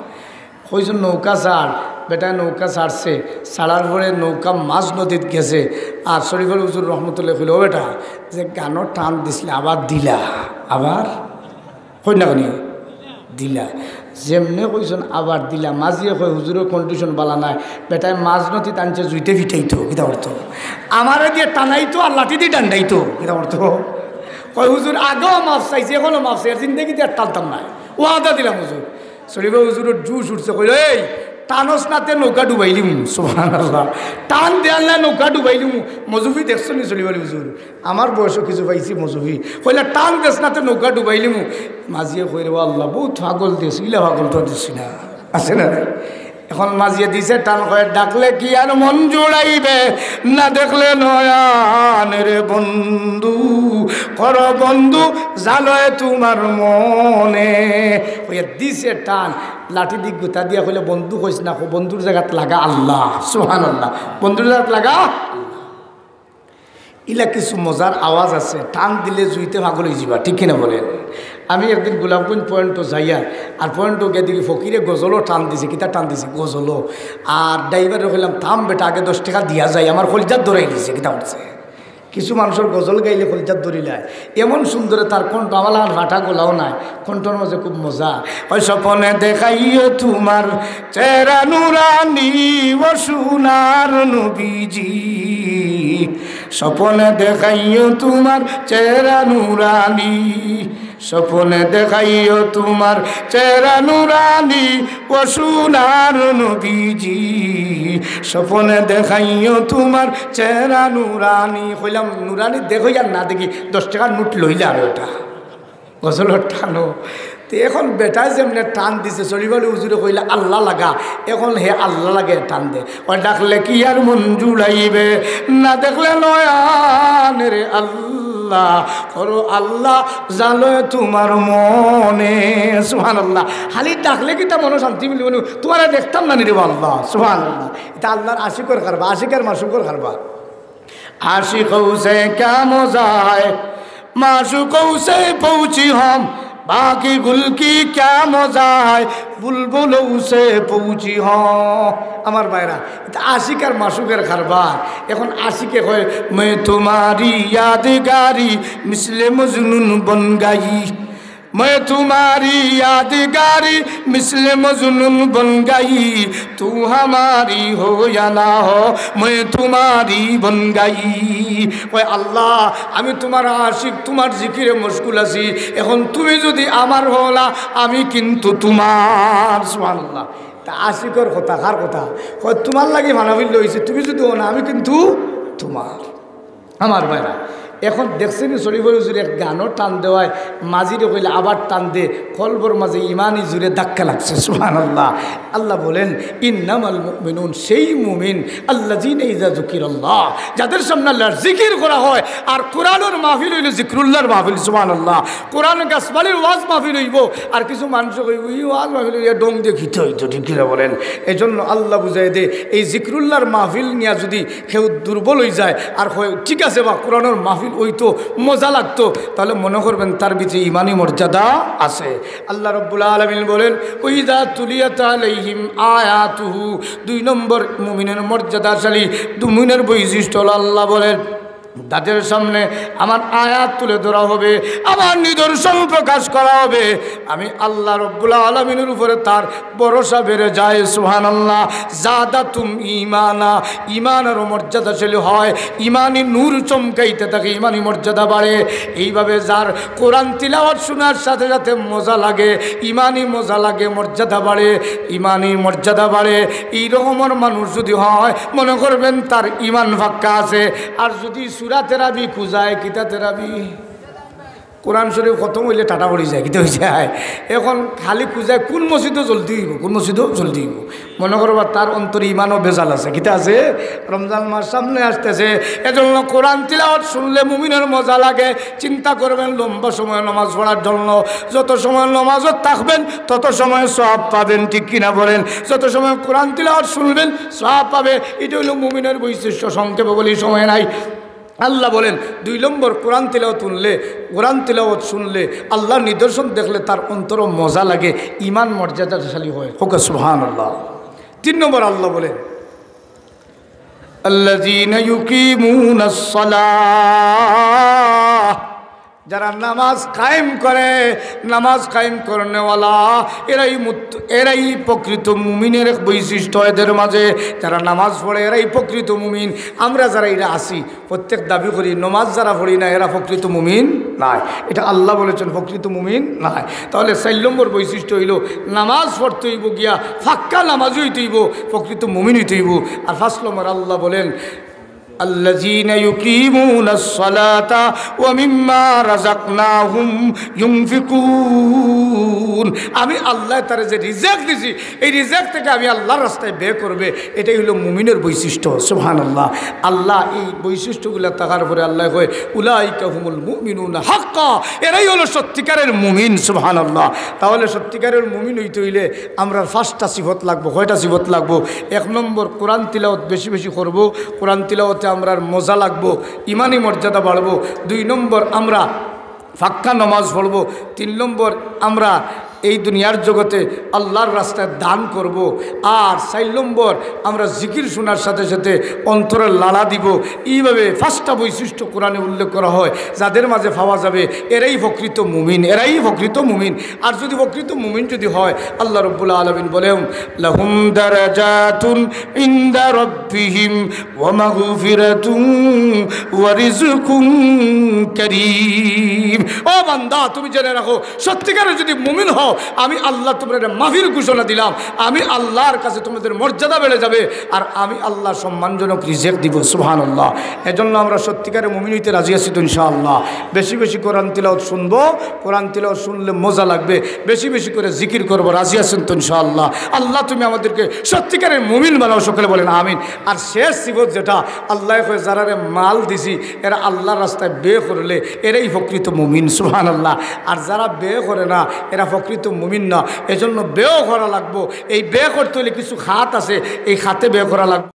কইজন নৌকা ছাড়, বেটা নৌকা ছাড়ছে, ছাড়ার পরে নৌকা মাঝ নদীত গেছে। আর শরীফুল হুজুর রহমতুল্লাহ কইল, ও বেটা যে গানও টান দিছিলে আবার দিলা, আবার কই না কনি দিলা, যেমনে কইছেন আবার দিলা। মাঝিয়ে কই হুজুরের কন্ডিশন বালা নাই, বেটায় মাঝ নদীত আনছে জুইতে ফিটাইতো, কিতা অর্থ? আমারে দিয়ে টানাইতো আর লাঠি দিয়ে টান্ডাইতো, কিতা অর্থ? কই হুজুর আগেও মাফ চাইছে, এখনও মাফ চাই, জিন্দগিতে আর টানতাম নাই, ও আদা দিলাম হুজুর। শরীফুল হুজুরের জুস উঠছে, কইল এই টানস নাতে নৌকা ডুবাইলিম। সুবহানাল্লাহ, টান দেয়াল না নৌকা ডুবাইলিম। মজুফি দেখছো নি সলিফাল হুজুর? আমার বয়সও কিছু পাইছি মজুফি, কইলা টান দেশ নাতে নৌকা ডুবাইলিম। মাঝিয়ে কই রে আল্লাহ বহুত পাগল দিস, ইলা পাগল তো দিস না, আছে না? এখন মাঝিয়ে দিছে টান, কয়ে ডাকলে কি আর মন জোড়াইবে, না দেখলে নয়ান রে বন্ধু, কর বন্ধু জালয় তোমার মনে। কইয়া দিছে টান, লাঠি দিক গুতা দিয়া কইলে বন্ধু কইস না, বন্ধুর জায়গাত লাগা আল্লাহ। সুবহানাল্লাহ, বন্ধুর জায়গাত লাগা ইলা কিছু মজার আওয়াজ আছে, টান দিলে জুইতে পাগল হয়ে যাবা, ঠিক কিনা বলেন? আমি একদিন গোলাপগঞ্জ পয়েন্টও যাইয়া, আর পয়েন্টও গিয়ে দেখি ফকিরে গজলও টান দিছে, কিতা টান দিছে গজলও। আর ড্রাইভারে কইলাম থাম বেটা, আগে 10 টাকা দিয়া যায়, আমার কলিজাত ধরাই দিছে, কিতা উঠছে। কিছু মানুষের গজল গাইলে কলিজাত ধরিলায়, এমন সুন্দরে তার কণ্ঠ, আমার আর ভাটা গোলাও নাই, কণ্ঠর মাঝে খুব মজা। ওই স্বপনে দেখাইও তোমার চেহারা নুরানি, ও সোনার নবীজি, স্বপনে দেখাইও তোমার চেহারা নুরানি, স্বপনে দেখাইও তোমার চেহারা নুরানি, ও সোনার নবীজি, স্বপনে দেখাইও তোমার চেহারা নুরানি। কইলাম নুরানি দেখো আর না দেখি 10 টাকার নোট লইলে আর ওটা গজলের টানো। তো এখন বেটায় যেমনে টান দিছে, শরীফুল হুজুরে কইলা আল্লাহ লাগা, এখন হে আল্লাহ লাগে টান দে। ওই ডাকলে কি আর মন জুড়াইবে, না দেখলে নয়ান রে আল্লাহ আল্লাহ করো আল্লাহ জানো তোমার মনে সুবহানাল্লাহ খালি ডাকলে কি তা মনে শান্তি মিলবে না তোমার দেখতাম না রে আল্লাহ সুবহানাল্লাহ এটা আল্লাহর আশিকর কারবা আশিকের মাসুকর কারবা आशिकों से क्या मजा है माशूकों से पहुँची हम बाकी गुल की क्या मजा है बुलबुलों से पहुँची हम আমার ভাইরা এটা আশিক আর মাসুকের কারবার এখন আশিকে কয় मैं तुम्हारी यादगारी मिसले मजनून बन गई मैं तुम्हारी यादगारी मिसले मजनून बन गई तू हमारी हो या ना हो मैं तुम्हारी बन गई ওই আল্লাহ আমি তোমার আশিক তোমার জিকিরে মশগুল আছি এখন তুমি যদি আমার হলা আমি কিন্তু তোমার সুবহানাল্লাহ তা আশিকর কথা কার কথা কয় তোমার লাগি মানাবিল হইছে তুমি যদি হো না আমি কিন্তু তোমার আমার ভাইরা এখন দেখছেন শরীফ হুজুর এক গানও টান দেওয়ায় মাঝিরে কইলে আবার টান দে কলবর মাঝে ইমানই জুড়ে ধাক্কা লাগছে সুবহানাল্লাহ আল্লাহ বলেন ইন্নামাল মুমিনুন সেই মুমিন আল্লাযীনা ইযা যুকিরাল্লাহ যাদের সামনে আল্লাহর জিকির করা হয় আর কোরআনের মাহফিল হইল জিকরুল্লাহর মাহফিল সুবহানাল্লাহ কোরআন গাছবালির ওয়াজ মাহফিল হইব আর কিছু মানুষ কইব এই ওয়াজ মাহফিল হইয়া ডং দিয়ে খিতে হইতো ঠিক কিনা বলেন এজন্য আল্লাহ বুঝাই দে এই জিকরুল্লাহর মাহফিল নিয়ে যদি কেউ দুর্বল হয়ে যায় আর ঠিক আছে বা কোরআনের মাহফিল ওই তো মজা লাগতো তাহলে মনে করবেন তার ভিতরে ইমানি মর্যাদা আছে আল্লাহ রাব্বুল আলামিন বলেন ওয়াইদা তুলিয়াত আলাইহিম আয়াতুহু 2 নম্বর মুমিনের মর্যাদাশালী মুমিনের বৈশিষ্ট্য আল্লাহ বলেন তাদের সামনে আমার আয়াত তুলে ধরা হবে আমার নিদর্শন প্রকাশ করা হবে আমি আল্লাহ রাব্বুল আলামিনের উপরে তার ভরসা বেড়ে যায় সুবহানাল্লাহ জাদাতুম ঈমানা ঈমানের মর্যাদাশালী হয় ইমানি নূর চমকাইতে থাকে ইমানি মর্যাদা বাড়ে এইভাবে যার কোরআন তিলাওয়াত শোনার সাথে সাথে মজা লাগে ইমানি মজা লাগে মর্যাদা বাড়ে ইমানি মর্যাদা বাড়ে এই রকমের মানুষ যদি হয় মনে করবেন তার ইমান ফাক্কা আছে আর যদি সূরা তেরাবি খুঁজায় কিতা তেরাবি কোরআন শরীফ খতম হইলে টাটা পড়ি যায় কিতা হয়ে যায় এখন খালি খুঁজায় কোন মসজিদও জলদি হইব কোন মসজিদও জলদি হইব মনে করবা তার অন্তরে ইমানও বেজাল আছে কিতা আছে রমজান মাস সামনে আসতেছে এজন্য কোরআন তিলাওয়াত শুনলে মুমিনের মজা লাগে চিন্তা করবেন লম্বা সময় নামাজ পড়ার জন্য যত সময় নামাজত থাকবেন তত সময় সওয়াব পাবেন ঠিক কিনা বলেন যত সময় কোরআন তিলাওয়াত শুনবেন সওয়াব পাবে এটা হলো মুমিনের বৈশিষ্ট্য সংক্ষেপে বলি সময় নাই আল্লাহ বলেন 2 নম্বর কোরআন তিলাওয়াত শুনলে আল্লাহর নিদর্শন দেখলে তার অন্তর মজা লাগে ইমান মর্যাদাশালী হয় হোক সুবহানাল্লাহ 3 নম্বর আল্লাহ বলেন আল্লাযীনা ইউকিমুনাস সালাহ যারা নামাজ কায়েম করে নামাজ কায়েম করনেওয়ালা এরাই প্রকৃত মুমিনের এক বৈশিষ্ট্য এদের মাঝে যারা নামাজ পড়ে এরাই প্রকৃত মুমিন আমরা যারা এরা আসি প্রত্যেক দাবি করি নামাজ যারা পড়ি না এরা প্রকৃত মুমিন নাই এটা আল্লাহ বলেছেন প্রকৃত মুমিন নাই তাহলে 4 নম্বর বৈশিষ্ট্য হইল নামাজ পড়তে হইব গিয়া ফাক্কা নামাজই হইতে হইব প্রকৃত মুমিন হইতে হইব আর 5 নম্বর আল্লাহ বলেন الذين يقيمون الصلاة ومما رزقناهم ينفقون আমি আল্লাহ তার যে রিজিক দিছি এই রিজিক থেকে আমি আল্লাহর রাস্তায় ব্যয় করবে এটাই হলো মুমিনের বৈশিষ্ট্য সুবহানাল্লাহ আল্লাহ এই বৈশিষ্ট্যগুলো থাকার পরে আল্লাহ কয় উলাইকা হুমুল মুমিনুনা হাক্কা এরাই হলো সত্যিকারের মুমিন সুবহানাল্লাহ তাহলে সত্যিকারের মুমিন হইতে হইলে আমরা 5টা সিফত লাগবো কয়টা সিফত লাগবো 1 নম্বর কোরআন তিলাওয়াত বেশি বেশি করব কোরআন তিলাওয়াত আমরা মজা লাগবো ইমানি মর্যাদা বাড়বো 2 নম্বর আমরা ফাক্কা নামাজ পড়বো 3 নম্বর আমরা এই দুনিয়ার জগতে আল্লাহর রাস্তায় দান করব আর 4 নম্বর আমরা জিকির শোনার সাথে সাথে অন্তরে লালা দিব এইভাবে 5টা বৈশিষ্ট্য কোরআনে উল্লেখ করা হয় যাদের মাঝে পাওয়া যাবে এরাই প্রকৃত মুমিন এরাই প্রকৃত মুমিন আর যদি প্রকৃত মুমিন যদি হয় আল্লাহ রাব্বুল আলামিন বলেন লাহুম দারাজাতুন ইনদা রাব্বিহিম ওয়া মাগফিরাতুন ওয়া রিজকুন কারীম ও বান্দা তুমি জেনে রাখো সত্যিকারের যদি মুমিন হও আমি আল্লাহ তোমাদের মাফির ঘোষণা দিলাম, আমি আল্লাহর কাছে তোমাদের মর্যাদা বেড়ে যাবে আর আমি আল্লাহ সম্মানজনক রিজেক দিব। সুবহানাল্লাহ। এজন্য আমরা সত্যিকারে মুমিন হইতে রাজি আছি তো ইনশাআল্লাহ। বেশি বেশি কোরআন তিলাওয়াত শুনবো, কোরআন তিলাওয়াত শুনলে মজা লাগবে, বেশি বেশি করে জিকির করবো। রাজি আছেন তো ইনশাআল্লাহ? আল্লাহ তুমি আমাদেরকে সত্যিকারের মুমিন বানাও, সকলে বলেন আমিন। আর শেষ সিফত যেটা আল্লাহ যারা মাল দিছি এরা আল্লাহর রাস্তায় বে করলে এরাই প্রকৃত মুমিন। সুবহানাল্লাহ। আর যারা বে করে না এরা প্রকৃত মুমিন না। এজন্য বেও করা লাগবো। এই বে করতে হলে কিছু খাত আছে, এই খাতে বে করা লাগবে।